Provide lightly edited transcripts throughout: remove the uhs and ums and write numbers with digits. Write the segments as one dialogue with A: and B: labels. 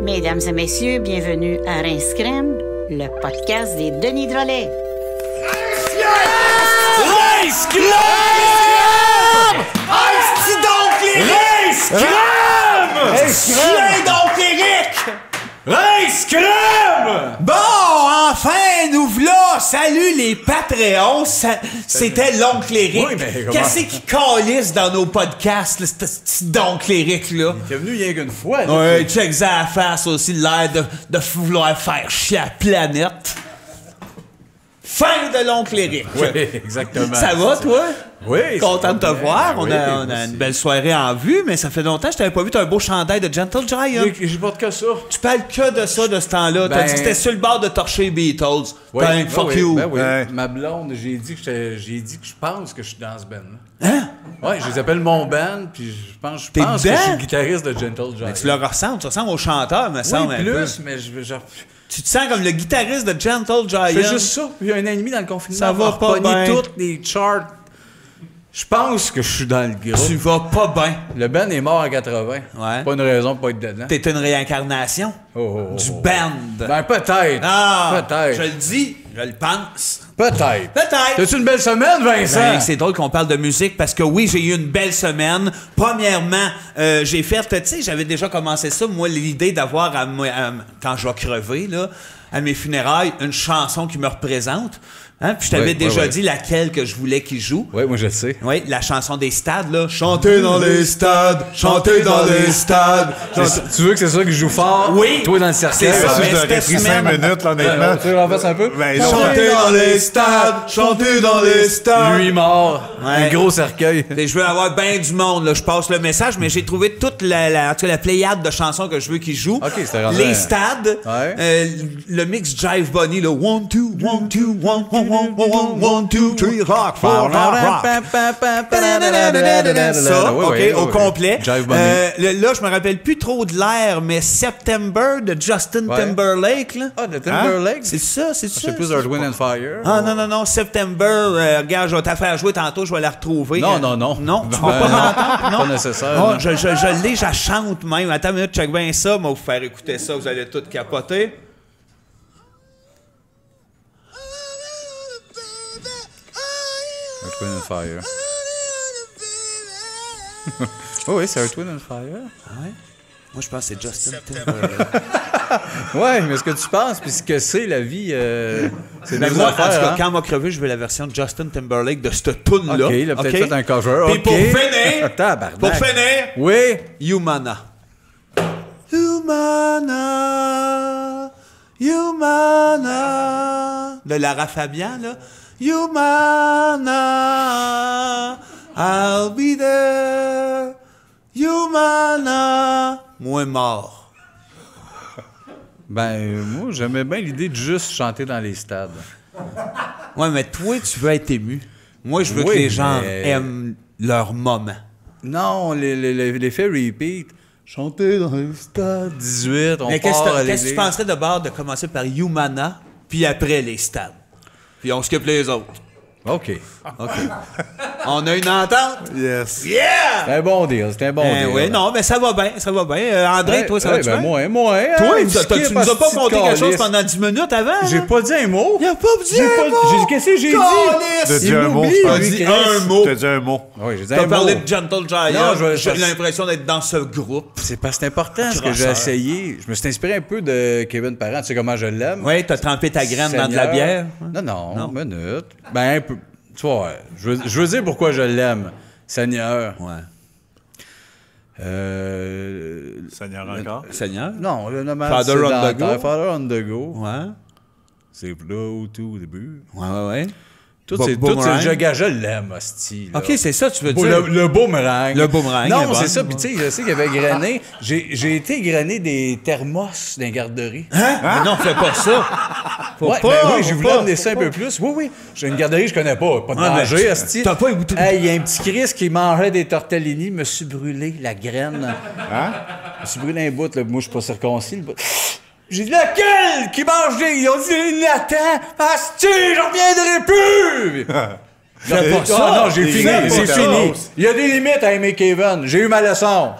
A: Mesdames et messieurs, bienvenue à Rince Crème, le podcast des Denis Drolet.
B: Rince Crème! Rince donc les Rince Crème! Tiens donc Eric! Rince Crème!
C: Bon, enfin, nous v'là! Salut les Patreons! C'était l'oncle Éric.
B: Oui, mais comment?
C: Qu'est-ce qui calisse dans nos podcasts, là, ce petit oncle Éric, là?
B: T'es venu rien qu'une fois.
C: Ouais, check ça à la face aussi, l'air de vouloir faire chier la planète. Fin de l'oncle Éric.
B: Oui, exactement.
C: Ça va, toi?
B: Oui.
C: Content de te voir. On
B: Oui,
C: a
B: merci.
C: une belle soirée en vue, mais ça fait longtemps que je t'avais pas vu. T'as un beau chandail de Gentle Giant.
B: J'ai pas de que ça.
C: Tu parles que de ça de ce temps-là. T'as
B: Ben-
C: dit que c'était sur le bord de torcher Beatles.
B: Oui,
C: Ben, fuck
B: oui,
C: you.
B: ben oui.
C: Ouais.
B: Ma blonde, j'ai dit que je pense que je suis dans ce band.
C: Hein?
B: Ouais, je les appelle mon band, puis je pense
C: T'es
B: que je suis
C: dedans?
B: le guitariste de Gentle Giant.
C: Mais tu leur ressembles. Tu ressembles au chanteur, me semble.
B: Oui,
C: un peu.
B: plus, mais je
C: Tu te sens comme le guitariste de Gentle Giant.
B: fais juste ça. Puis un an et demi dans le confinement.
C: Ça va
B: on a
C: pas
B: repogné
C: bien.
B: toutes les charts. Je pense que je suis dans le groupe.
C: Tu vas pas bien.
B: Le band est mort en 80.
C: Ouais.
B: Pas une raison pour pas être dedans.
C: T'es une réincarnation du band.
B: Ben peut-être.
C: Ah!
B: Peut-être.
C: Je le dis, je le pense.
B: Peut-être.
C: Peut-être.
B: T'as-tu une belle semaine, Vincent?
C: Ben, c'est drôle qu'on parle de musique parce que oui, j'ai eu une belle semaine. Premièrement, j'ai fait, tu sais, j'avais déjà commencé ça, moi, l'idée d'avoir, quand je vais crever, là, à mes funérailles, une chanson qui me représente. Hein? Puis je t'avais
B: Ouais,
C: déjà
B: ouais.
C: dit laquelle que je voulais qu'il joue.
B: Oui, moi je le sais.
C: Oui, la chanson des stades, là. Chanter dans les stades, chanter dans les stades.
B: Tu veux que c'est ça que je joue fort?
C: Oui.
B: Toi dans le cercueil.
C: C'est ça,
D: Je
C: mais
D: l'aurais
C: cette
D: pris 5
C: semaine-
D: minutes, là, honnêtement.
B: Tu veux qu'on fasse un peu?
D: Ben, non.
C: Chanter dans les stades, chanter dans les stades.
B: Lui mort.
C: Ouais.
B: Un gros cercueil.
C: Et je veux avoir bien du monde, là. Je passe le message, mais j'ai trouvé toute en tout cas, la pléiade de chansons que je veux qu'ils jouent.
B: Ok, c'était rendu
C: les
B: un-
C: stades,
B: Ouais.
C: le mix Jive Bunny, là. 1, 2, 1, 2, 1, 1, 2, 3, rock, 4, rock. Ça,
B: Oui,
C: OK,
B: oui,
C: au
B: oui.
C: complet.
B: Jive Bunny.
C: Là, je me rappelle plus trop de l'air, mais September de Justin
B: Ouais.
C: Timberlake, là.
B: Ah, de Timberlake?
C: C'est ça, c'est ça.
B: C'est plus Earth, Wind and Fire.
C: Ah non, September, regarde, je vais te faire jouer tantôt, je vais la retrouver.
B: Non.
C: Non, tu
B: Ben,
C: vas pas
B: non.
C: m'entendre? Non.
B: Pas nécessaire.
C: Oh,
B: non.
C: je l'ai, je chante même. Attends une minute, check bien ça, moi, vous faire écouter ça, vous allez tout capoter.
B: Earth, Wind and Fire. Oui, c'est Earth, Wind and Fire.
C: Ouais. Moi, je pense que c'est Justin Timberlake.
B: Ouais, mais ce que tu penses, puis ce que c'est la vie, c'est
C: Mais
B: des
C: moi, en tout
B: affaires,
C: cas,
B: hein?
C: quand m'a crevé, je veux la version de Justin Timberlake de cette tune-là.
B: OK, il a peut-être
C: OK?
B: fait un cover.
C: Puis
B: OK.
C: pour finir,
B: Tabarnak.
C: pour finir,
B: Oui.
C: Humana. Humana, Humana. De Lara Fabian, là. Humana, I'll be there. Humana. Moi mort.
B: Ben, moi, j'aimais bien l'idée de juste chanter dans les stades.
C: Ouais, mais toi, tu veux être ému. Moi, je veux
B: Oui,
C: que les gens
B: mais-
C: aiment leur moment.
B: Non, l'effet repeat. Chanter dans les stades. 18, on
C: Mais
B: part à
C: qu'est-ce que tu
B: l'église.
C: penserais d'abord de commencer par Humana, puis après les stades? Puis on skip les autres.
B: OK.
C: OK. On a une entente?
D: Yes.
C: Yeah!
B: C'est un bon deal, c'est un bon deal.
C: Oui, non, mais ça va bien, ça va bien. André,
B: Ouais,
C: toi, ça
B: ouais,
C: va-tu
B: ben
C: bien?
B: moi, hein,
C: Toi,
B: il me
C: tu
B: skip,
C: nous as pas
B: asti de
C: compté quelque chose
B: calice.
C: pendant 10 minutes avant?
B: J'ai
C: là?
B: pas dit un mot.
C: Il a pas dit
B: J'ai
C: un
B: pas-
C: mot!
B: qu'est-ce que j'ai dit?
D: T'as
C: Calice!
D: dit
B: Il
D: un mot,
B: m'oublie,
D: je
C: T'as
D: pense.
B: lui,
C: dit
B: Chris.
C: un mot.
D: T'as dit un mot.
B: Oui, j'ai dit
C: T'as
B: un
C: parlé
B: mot.
C: de Gentle Giant.
B: Non, je-
C: J'ai l'impression d'être dans ce groupe.
B: C'est parce que c'est important ce que j'ai
C: Crosseur.
B: essayé. Je me suis inspiré un peu de Kevin Parent. Tu sais comment je l'aime?
C: Oui, t'as trempé ta graine dans de la
B: Seigneur.
C: bière.
B: Non, minute. Ben, un peu. Tu vois, je veux dire pourquoi je l'aime. Seigneur.
C: Ouais.
D: Seigneur encore.
C: Seigneur?
B: Non, le nomade
C: Father on the
B: sédentaire,
C: go.
B: Father on the go.
C: Ouais.
B: C'est là au tout début.
C: Ouais.
B: Tout, c'est je l'aime, hostie.
C: OK, c'est ça, tu veux dire.
B: Le boomerang.
C: Le boomerang.
B: Non, c'est ça. Puis, tu sais, je sais qu'il y avait grané. J'ai été grainer des thermos dans les garderies.
C: Hein? Mais non, fais pas ça.
B: Ouais, ben oui, j'ai voulu amener ça un peu plus. Oui. J'ai une garderie que je connais pas. Pas de danger, hostie.
C: T'as pas écouté.
B: Hey, il y a un petit Chris qui mangeait des tortellini. Me suis brûlé la graine.
D: Hein?
B: Me suis brûlé un bout. Là. Moi, je suis pas circoncis. Le bout. J'ai dit, lequel qui mange des... Ils ont dit, Nathan, asti, j'en reviendrai plus!
C: Fais pas ça.
B: Non, j'ai fini, c'est fini. Il y a des limites à aimer Kevin. J'ai eu ma leçon.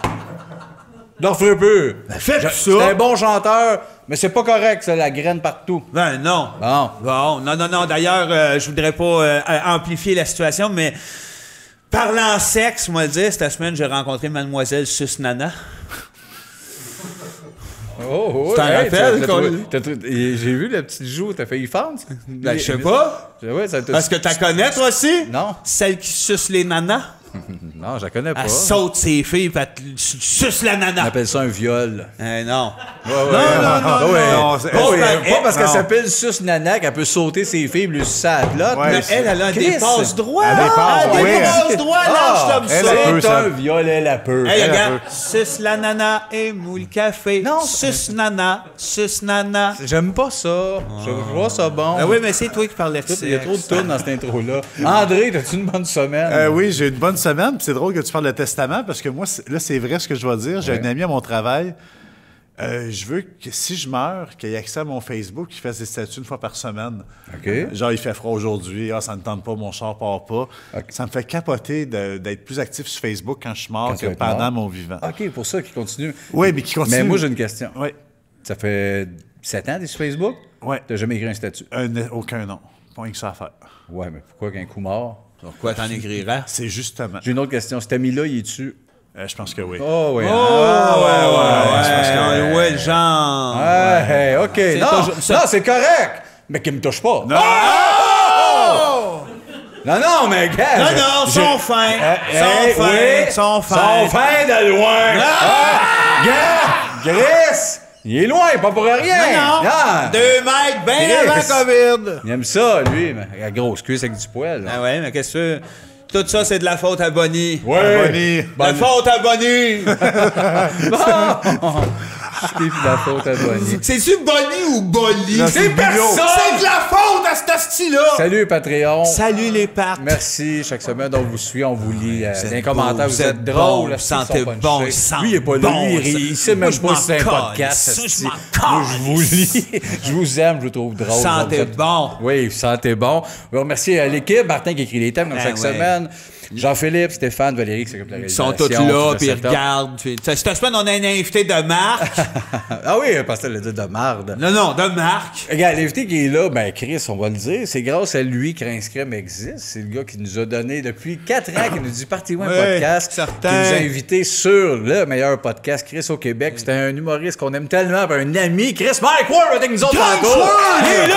B: Je n'en ferai plus.
C: Fais ça.
B: C'est un bon chanteur, mais c'est pas correct, ça, la graine partout.
C: Ben non.
B: Bon.
C: Non. D'ailleurs, je voudrais pas amplifier la situation, mais parlant sexe, moi le dire, cette semaine, j'ai rencontré Mademoiselle Susnana.
B: Oh,
C: tu t'en rappelles?
B: J'ai vu le petit joue, t'as failli fendre?
C: Ben, je sais pas.
B: Ouais,
C: Parce que t'as connais, toi aussi?
B: Non.
C: Celle qui suce les nanas?
B: Non, je la connais pas.
C: Elle saute ses filles, puis elle suce la nana.
B: On appelle ça un viol.
C: Non.
B: Non, pas parce qu'elle s'appelle Sus Nana qu'elle peut sauter ses filles et lui sucer la plotte.
C: Mais elle a des passes droits.
D: Elle a des passes
C: droits, là, je
B: c'est un viol, elle a peur.
C: Hey, regarde, suce la nana et moule café. Non. Suce nana.
B: J'aime pas ça. Je vois ça bon.
C: Oui, mais c'est toi qui parlais de ça.
B: Il y a trop de tunes dans cette intro-là. André, t'as-tu une bonne semaine?
D: Oui, j'ai une bonne semaine. C'est drôle que tu parles de testament parce que moi, là, c'est vrai ce que je vais dire. J'ai un ami à mon travail. Je veux que si je meurs, qu'il ait accès à mon Facebook, qu'il fasse des statuts une fois par semaine.
B: OK.
D: Genre, il fait froid aujourd'hui. Ah, ça ne tente pas, mon char part pas. Okay. Ça me fait capoter d'être plus actif sur Facebook quand je suis mort que pendant mon vivant.
B: OK, pour ça qu'il continue.
D: Oui, mais qui continue.
B: Mais moi, j'ai une question.
D: Oui.
B: Ça fait 7 ans que tu es sur Facebook?
D: Oui.
B: T'as jamais écrit un statut?
D: Aucun nom. Pas que ça à faire.
B: Ouais, mais pourquoi qu'un coup mort?
C: Pourquoi t'en écrirais?
D: C'est justement.
B: J'ai une autre question. Cet ami-là, il est-tu?
D: Je pense que oui.
B: Oh, oui.
C: Ouais, le genre.
B: Ouais, OK. Non, c'est correct. Mais qu'il me touche pas.
D: Non!
B: Non, mais gars.
C: Non, sont fins. Sont
B: fins de loin. Gars, Chris, il est loin, pas pour rien.
C: Non. 2 mètres, bien avant COVID.
B: Il aime ça, lui. La grosse cuisse avec du poil.
C: Ah ouais, mais qu'est-ce que... Tout ça, c'est de la faute à Bonnie.
B: Ouais.
C: La faute à Bonnie.
B: La faute à Bonnie.
C: C'est-tu Bonnie ou Bolly?
B: C'est personne!
C: C'est de la faute à cet asti-là!
B: Salut, Patreon.
C: Salut, les pattes.
B: Merci. Chaque semaine, on vous suit, on vous lit dans les commentaires. Vous êtes drôles.
C: Vous sentez bon.
B: Lui, il est pas là. Il sait même pas si c'est un podcast. Moi, je vous lis. Je vous aime, je vous trouve drôle.
C: Vous sentez bon.
B: Oui, vous sentez bon. On remercie l'équipe. Martin qui écrit les thèmes comme chaque semaine. Jean-Philippe, Stéphane, Valérie qui s'occupe de la réalisation.
C: Ils sont tous là, puis ils regardent. Cette semaine, on a un invité de marque.
B: Ah oui, parce que le dit de marde.
C: Non, de marque.
B: Regarde, l'invité qui est là, ben Chris, on va le dire, c'est grâce à lui que Rince Crème existe. C'est le gars qui nous a donné depuis 4 ans, qui nous dit partez-moi un podcast,
C: certain.
B: qui nous a invités sur le meilleur podcast, Chris au Québec. C'était un humoriste qu'on aime tellement, puis un ami, Chris Mike Ward, avec nous autres encore. Il est là!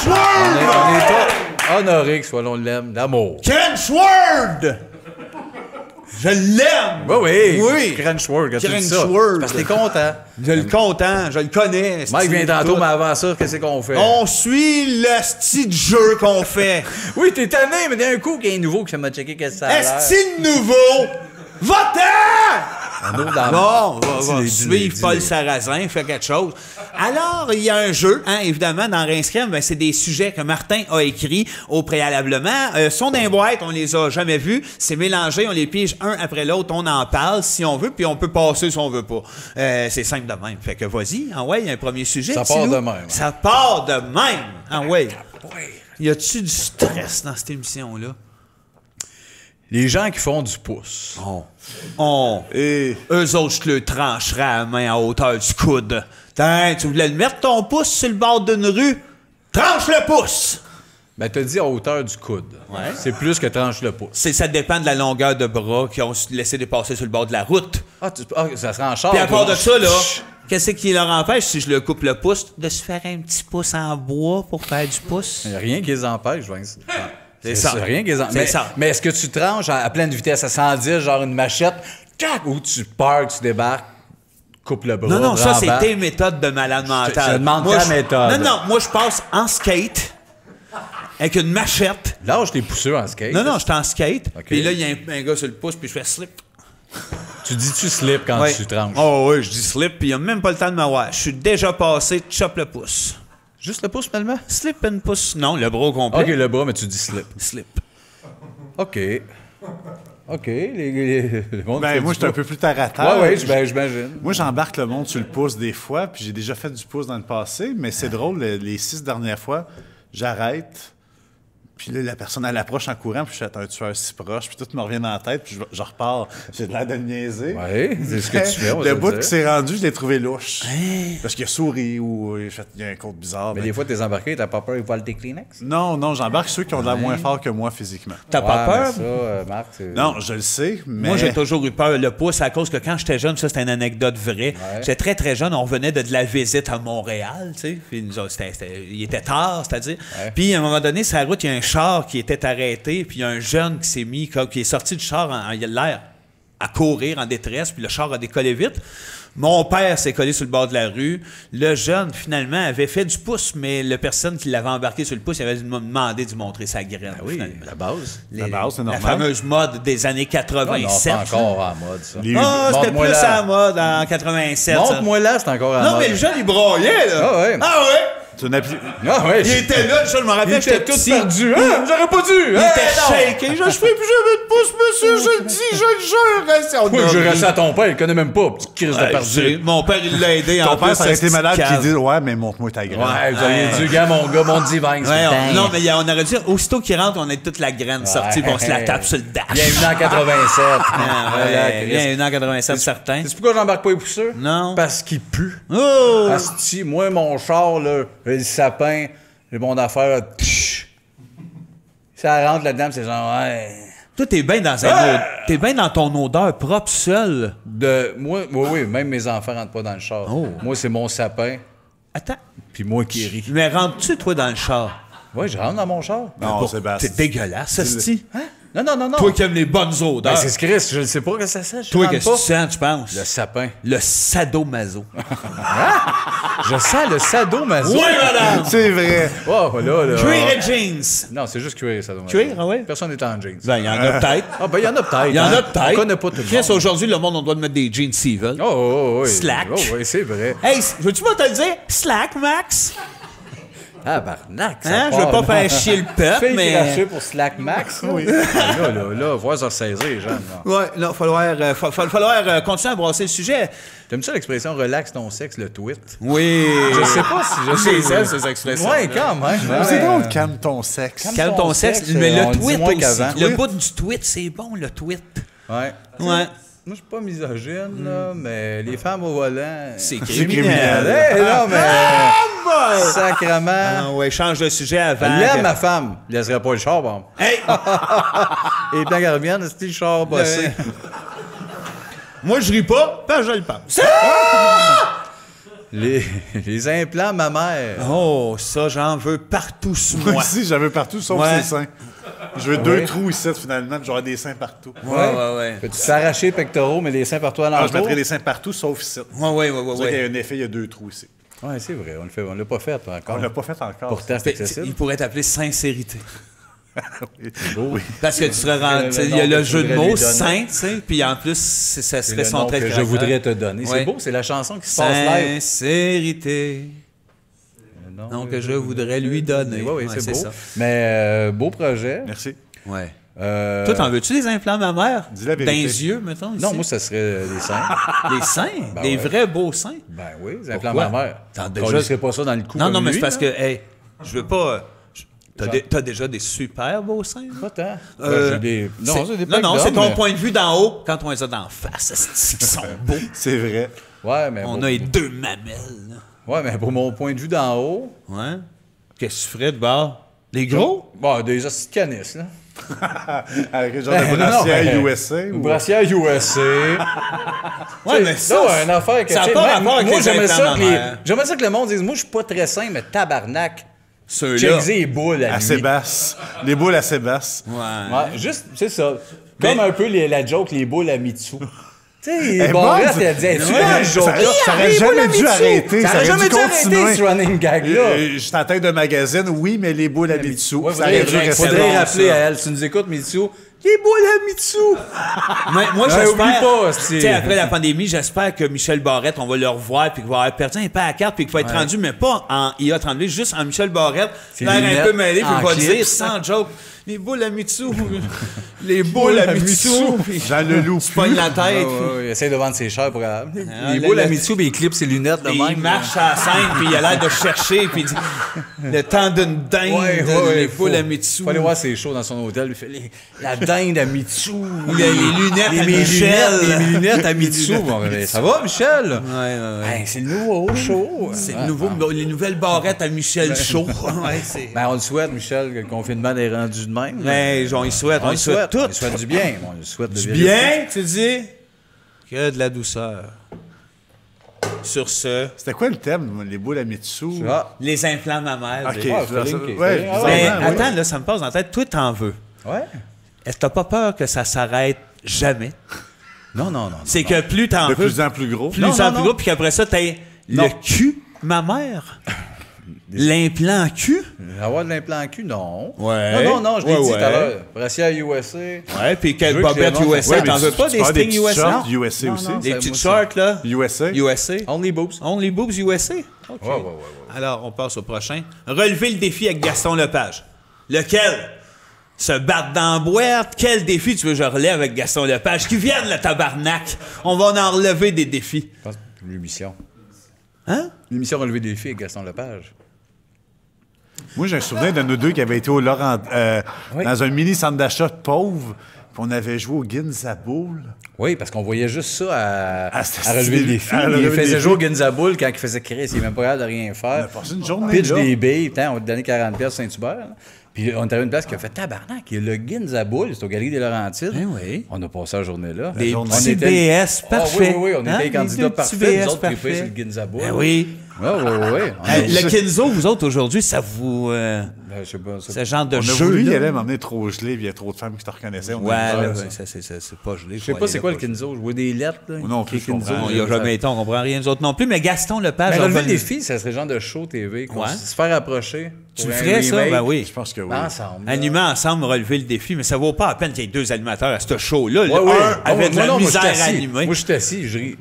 B: On est pas honorés que soit l'on l'aime, d'amour.
C: Crunchword! Je l'aime!
B: Oui. Crunchword, quand tu dis ça. Parce que t'es content.
C: Je le content, je le connais.
B: Mike vient tantôt, mais avant ça, qu'est-ce qu'on fait?
C: On suit le style de jeu qu'on fait.
B: Oui, t'es tanné, mais d'un coup, qu'il y a un nouveau qui m'a checké qu'est-ce que ça a l'air.
C: Est-ce nouveau? Va-t'en! Bon, va suivre Paul Sarrazin, fait quelque chose. Alors, il y a un jeu, évidemment, dans Rince Crème, ben, c'est des sujets que Martin a écrits au préalablement. Sont dans les boîtes, on les a jamais vus. C'est mélangé, on les pige un après l'autre, on en parle si on veut, puis on peut passer si on veut pas. C'est simple de même. Fait que vas-y, il y a un premier sujet.
B: Ça part de même.
C: Ça part de même. Y a-tu du stress dans cette émission-là?
B: Les gens qui font du pouce.
C: Eux autres, je te le trancherais à la main à hauteur du coude. Tu voulais le mettre ton pouce sur le bord d'une rue? Tranche le pouce!
B: Ben, t'as dit à hauteur du coude.
C: Ouais.
B: C'est plus que tranche le pouce.
C: Ça dépend de la longueur de bras qu'ils ont laissé dépasser sur le bord de la route.
B: Ça sera en char.
C: Puis à part de ça, là, qu'est-ce qui leur empêche si je le coupe le pouce? De se faire un petit pouce en bois pour faire du pouce?
B: Il n'y a rien qui les empêche, Vince.
C: C'est ça.
B: Rien qui les empêche. Mais est-ce que tu tranches à pleine vitesse à 110, genre une machette, ou tu pars, tu débarques, coupe le bras?
C: Non, ça, c'est tes méthodes de malade mental.
B: Je demande ta méthode.
C: Non, moi, je passe en skate. avec une machette.
B: Lâche tes pousseux en skate.
C: Non, j'étais en skate.
B: OK.
C: Puis là, il y a un gars sur le pouce, puis je fais slip.
B: Tu dis-tu slip quand
C: Ouais.
B: tu tranches?
C: Oh oui, je dis slip, puis il a même pas le temps de m'avoir. Je suis déjà passé, chop le pouce.
B: Juste le pouce, finalement?
C: Slip and pouce. Non, le bras au complet.
B: OK, le bras, mais tu dis slip.
C: Slip.
B: OK. OK. Le monde fait
D: Ben, moi,
B: du
D: je suis un
B: pouce.
D: peu plus terre à terre.
B: Ouais, j'imagine.
D: Moi, j'embarque le monde sur le pouce des fois, puis j'ai déjà fait du pouce dans le passé, mais c'est drôle, les 6 dernières fois, j'arrête, puis là, la personne, elle approche en courant, puis je fais un tueur si proche, puis tout me revient dans la tête, puis je repars. J'ai de l'air de le niaiser.
B: Ouais, c'est ce que tu fais, on va
D: Le
B: se
D: bout
B: dire.
D: qui s'est rendu, je l'ai trouvé louche. Parce qu'il a souri ou il y a un compte bizarre.
B: Mais
D: ben-
B: des fois, t'es embarqué, t'as pas peur, ils volent tes Kleenex?
D: Non, j'embarque ceux qui ont de l'air moins fort que moi physiquement.
C: T'as pas
B: Ouais,
C: peur?
B: mais ça, Marc, c'est...
D: Non, je le sais, mais...
C: Moi, j'ai toujours eu peur. Le pouce, à cause que quand j'étais jeune, ça, c'était une anecdote vraie. J'étais très, très jeune. On revenait de la visite à Montréal, tu sais. Puis nous autres, il était tard, c'est-à-dire.
B: Ouais.
C: Puis, à un moment donné, sur la route, il y a un char qui était arrêté. Puis, il y a un jeune qui s'est mis, qui est sorti du char, il a l'air à courir en détresse. Puis, le char a décollé vite. Mon père s'est collé sur le bord de la rue. Le jeune, finalement, avait fait du pouce, mais la personne qui l'avait embarqué sur le pouce, il avait demandé de lui montrer sa graine.
B: Oui,
C: finalement.
B: la base.
D: La base, c'est
C: La
D: normal.
C: fameuse mode des années
B: Non,
C: 87.
B: c'est encore en mode, ça.
D: Les-
C: Ah, c'était
B: Montre-moi
C: plus
B: là.
C: à la mode en 87. ça.
B: Montre-moi là, c'est encore en mode.
C: Non, mais le jeune, il broyait, là.
B: Ah ouais.
C: Ah ouais?
D: C'est une appli-
B: Ah ouais,
C: Il était là, le jeune, je me
B: il
C: rappelle,
B: était
C: j'étais
B: tout
C: petit.
B: perdu. Hein? J'aurais pas dû.
C: Il était shaké. Je ferai plus jamais de pouce, monsieur, je le dis, je le jure.
B: Pourquoi je restais à ton père, il connaît même pas, petit crise de perdu.
C: Mon père, il l'a aidé en
D: Ton
C: plus.
D: père, ça aurait été malade
C: qui
D: qui dit « Ouais, mais montre-moi ta graine.
B: Ouais, vous auriez dû, gars, mon gars, mon divin.
C: Ouais, non, mais on aurait dû, aussitôt qu'il rentre, on a toute la graine sortie, puis on se la tape sur le dash.
B: Bienvenue en 87.
C: Ah,
B: Voilà,
C: ouais,
B: Chris.
C: bienvenue en 87, certain.
B: C'est pourquoi j'embarque pas les pousseux?
C: Non.
B: Parce qu'il pue.
C: Oh!
B: Asti, moi, mon char, là, le sapin, le bon d'affaires, ça rentre là-dedans, c'est genre, ouais.
C: Toi, t'es bien dans t'es bien dans ton odeur propre seul.
B: Oui, même mes enfants rentrent pas dans le char.
C: Oh.
B: Moi, c'est mon sapin,
C: Attends.
B: puis moi qui ris.
C: Mais rentres-tu, toi, dans le char?
B: Ouais, je rentre dans mon char.
D: Non, Sébastien.
C: T'es dégueulasse, asti.
B: Hein? Non.
C: Toi qui aimes les bonnes odeurs.
B: Ben, c'est ce Chris, je ne sais pas que ça sent.
C: Toi, qu'est-ce que tu sens, tu penses?
B: Le sapin.
C: Le sadomaso.
B: Je sens le sadomaso.
C: Oui, madame!
D: C'est vrai.
B: Oh, là.
C: Cuir et jeans.
B: Non, c'est juste cuir, sadomaso.
C: Cuir, ah ouais?
B: Personne n'est en jeans.
C: Ben, il y en a peut-être.
B: Ah, ben, il y en a peut-être.
C: Il y en
B: hein.
C: a peut-être.
B: On connaît pas tout le
C: Chris,
B: monde.
C: aujourd'hui, le monde, on doit mettre des jeans s'ils veulent.
B: Oui.
C: Slack.
B: Oh, oui, c'est vrai.
C: Hey, veux-tu pas te le dire? Slack, Max?
B: Ah, barnac, ça
C: Hein? Je
B: part,
C: veux pas
B: là.
C: faire chier le peuple,
B: Fais
C: mais...
B: cracher pour Slack Max. Oui. Là, faut se ressaisir, les jeunes. là.
C: Ouais, là, il va falloir continuer à brasser le sujet.
B: T'aimes-tu l'expression relax ton sexe, le tweet?
C: Oui.
B: Je sais pas si je
C: C'est
B: sais.
C: ça, ces expressions.
B: Ouais, quand même.
D: C'est
B: Ouais.
D: drôle, calme ton sexe.
C: Calme ton sexe,
B: sexe,
C: mais
B: on
C: le
B: dit
C: tweet
B: moins
C: aussi.
B: qu'avant.
C: Le
B: Oui.
C: bout du tweet, c'est bon, le tweet.
B: Ouais.
C: Ouais.
B: Moi, je suis pas misogyne, là, mais les femmes au volant.
C: C'est
D: criminel.
C: criminel.
B: Non, mais.
C: Ah,
B: Sacrement.
C: Ah ouais, change de sujet avant.
B: Là, ma femme, il laisserait pas le char, bon.
C: Hey!
B: Et puis, quand elle revient, c'est le char bossé.
C: Moi, je ris pas, ben je le pense.
B: Les implants, ma mère.
C: Oh, ça, j'en veux partout sur
D: Moi
C: moi.
D: aussi, j'avais partout, sauf
C: Ouais.
D: ses seins. Je veux deux trous ici, finalement, puis j'aurais des seins partout.
C: Ouais.
B: Peux-tu t'arracher les pectoraux, mais les seins partout à
D: Ah,
B: l'entour?
D: je mettrais des seins partout, sauf ici.
C: Ouais.
D: C'est vrai qu'il y a un effet, il y a deux trous ici.
B: Ouais, c'est vrai, on l'a pas fait encore.
D: On l'a pas fait encore.
B: Pourtant, c'est accessible.
C: Il pourrait t'appeler sincérité.
D: Oui.
C: Parce que tu serais rendu.
B: Le
C: Il y a
B: nom
C: le
B: que
C: jeu
B: tu
C: de
B: voudrais
C: mots,
B: lui donner.
C: saint, tu sais, puis en plus, ça
B: C'est
C: serait
B: le
C: son
B: nom
C: trait
B: que
C: de
B: je
C: caractère.
B: voudrais te donner.
C: Ouais.
B: C'est beau, c'est la chanson qui se passe live.
C: Sincérité.
B: Le nom
C: Donc, je voudrais lui donner.
B: Oui,
C: Ouais,
B: c'est beau.
C: ça.
B: Mais beau projet.
D: Merci.
C: Ouais.
B: Euh,
C: Toi, t'en veux-tu des implants mammaires?
D: Dis la
C: Dans
D: vérité.
C: les yeux, mettons?
B: Non,
C: ici?
B: moi, ça serait des seins.
C: Des seins?
B: Ben
C: des
B: ouais.
C: vrais beaux seins?
B: Ben oui, des implants
C: Pourquoi?
B: mammaires.
C: T'en as
B: On
C: déjà-
B: ne serait pas ça dans le cou.
C: Non,
B: comme
C: non, mais
B: lui,
C: c'est parce
B: là.
C: que, hey, je veux pas. T'as déjà des super beaux seins? là?
B: Pas tant.
C: Euh,
B: J'ai des... Non, c'est des
C: non,
B: plaques
C: c'est
B: d'hommes,
C: ton
B: mais-
C: point de vue d'en haut. Quand on les a d'en face, c'est qu'ils sont beaux.
D: C'est vrai.
B: Ouais, mais
C: On
B: bon,
C: a les deux mamelles. là.
B: ouais, mais pour mon point de vue d'en haut,
C: Ouais. Qu'est-ce que tu ferais de bord? Les gros?
B: bon, des hosties de canis, là.
D: Avec un genre de brassière USA. ou-
B: Brassière USA.
C: Ouais, mais ça.
B: une affaire que
C: ça a
B: tu sais,
C: pas
B: moi,
C: rapport avec
B: moi,
C: les
B: j'aimerais
C: implants
B: ça,
C: mammaires.
B: j'aimerais ça que le monde dise moi je suis pas très sain mais tabarnak.
C: Ceux-là.
B: Check les boules à
D: Assez
B: lui.
D: basse. Les boules assez basses.
C: Ouais.
B: Ouais, juste c'est ça. Comme un peu la joke les boules à Mitsu. Tu sais, Barrette, elle disait, tu vois, le joke, là.
D: Ça aurait jamais dû arrêter.
B: Ça aurait jamais dû arrêter, ce running gag-là.
D: J'étais en tête d'un magazine, oui, mais les boules à Mitsu.
B: Ouais,
D: Ça aurait dû rester
B: faudrait
D: bon,
B: rappeler
D: ça.
B: à elle, si tu nous écoutes, Mitsu, les boules à Mitsu.
C: Moi,
B: oublie
C: j'espère,
B: pas,
C: tu sais, après la pandémie, j'espère que Michel Barrette, on va le revoir, puis qu'il va avoir perdu un peu à la carte, puis qu'il va être rendu, mais pas en IA32, juste en Michel Barrette,
B: C'est
C: l'air
B: lunettes
C: un peu mêlé, puis
B: en
C: il va
B: clips.
C: dire, sans joke, les boules à Mitsu, les boules à Mitsu, puis
D: Jean Leloup.
C: tu pognes la tête,
B: Il essaie de vendre ses chars pour les
C: le-
B: boules à
C: le-
B: Mitsu, mais il clip ses lunettes de
C: puis
B: même.
C: il marche à la scène, puis il a l'air de chercher, puis il dit, le temps d'une dinde, les boules à Mitsu.
B: Faut aller voir ses shows dans son hôtel. Il fait la dinde à Mitsu.
C: Les lunettes à
B: mes
C: Michel.
B: Mes lunettes à Mitsu. Bon, ben, ça va, Michel?
C: Ouais.
B: Ben, c'est le nouveau show.
C: C'est le nouveau, les nouvelles barrettes à Michel Chaud. Ouais, c'est...
B: Ben, on le souhaite, Michel, que le confinement est rendu de même.
C: Mais on y souhaite, on y souhaite tout.
B: On lui souhaite du bien. On lui souhaite de
C: Bien, tu dis? Que de la douceur. Sur ce,
D: C'était quoi le thème, les boules à Mitsu?
B: Ah,
C: les implants mammaires.
D: Ok,
B: Ah,
D: ça,
B: Feeling,
D: ouais,
B: ah,
C: Mais
D: bizarrement, oui.
C: attends, là, ça me passe dans la tête. Toi, t'en veux.
B: ouais.
C: Est-ce que t'as pas peur que ça s'arrête jamais?
B: Non, non, non.
C: C'est que plus t'en
D: De
C: veux,
D: plus en plus gros.
C: plus
B: Non,
C: en
B: non,
C: plus
B: non.
C: gros, puis qu'après ça, t'as le cul mammaire. L'implant cul?
B: Avoir de l'implant cul, non.
C: Ouais.
B: Non, je l'ai
C: Ouais,
B: dit tout
C: ouais.
B: à l'heure. Brassière USA.
C: Ouais, puis
B: Je
C: quelle
B: veux que
C: bobette
B: les gens-
C: USA?
D: Ouais, mais
C: T'en veux
D: tu
C: pas des
D: parles
C: strings
D: petites
C: USA?
D: shorts USA
B: Non,
D: aussi.
B: non,
C: Des
B: ça,
C: petites
B: moi,
C: shorts, là?
D: USA.
C: USA?
B: Only boobs.
C: Only boobs USA? OK.
B: Ouais.
C: Alors, on passe au prochain. Relever le défi avec Gaston Lepage. Lequel? Se battre dans la boîte? Quel défi tu veux que je relève avec Gaston Lepage? Qui vienne, le tabarnak! On va en relever des défis.
B: Je pense que c'est l'émission.
C: Hein?
B: L'émission Relevé des défis avec Gaston Lepage.
D: Moi, j'ai un souvenir de nous deux qui avaient été au Laurent,
B: Oui.
D: dans un mini centre d'achat pauvre, puis on avait joué au Ginzaboul.
B: Oui, parce qu'on voyait juste ça
D: c'était
B: à relever le défi.
D: à relever
B: Il
D: le
B: faisait
D: défi.
B: jouer au Ginzaboul quand il faisait créer. Il n'est même pas capable de rien
D: On
B: faire.
D: a passé une journée
B: Pitch
D: là.
B: des billes. Putain, on va te donner 40$ à Saint-Hubert. Là. Puis on est arrivé à une place qui a fait tabarnak. Il y a le Ginzaboul, c'est au Galerie des Laurentides.
C: Eh oui.
B: On a passé la journée là.
C: Des
D: journée.
C: petits
B: était-
C: BS parfaits.
B: Oui, on
C: Hein?
B: était les candidats
C: Des petits
B: parfaits.
C: BS
B: Nous autres, trippés
C: parfaits.
B: sur le Ginzaboul.
C: Ben oui.
B: Oui.
C: Le Kinzo, vous autres, aujourd'hui, ça vous...
B: Je sais pas.
C: ce genre de
D: On a
C: jeu,
D: voulu y
C: là?
D: aller m'emmener trop gelé, puis il y a trop de femmes qui te reconnaissaient. On
C: Ouais,
D: a dit,
C: là,
D: ah,
C: ouais, ça, c'est pas gelé.
B: Je sais pas c'est quoi le Kinzo. Je vois des lettres. Là.
D: Non plus, je comprends.
C: Il n'y a jamais été, on comprend rien des autres non plus, mais Gaston Lepage...
B: Mais
C: on
B: relever
C: va
B: le défi, ça serait le genre de show TV.
C: Ouais.
B: Se faire approcher.
C: Tu
B: pour
C: le
B: un
C: ferais, ça?
B: remake.
C: Ben oui.
D: Je pense que oui.
B: Ensemble.
C: Animer ensemble, relever le défi, mais ça vaut pas la peine qu'il y ait deux animateurs à ce show-là.
B: Ouais,
C: Le
B: ouais.
C: un avait de la
B: moi, je
C: misère
B: suis
C: à
B: assis.
C: animer.
B: Moi, je suis assis, je ris.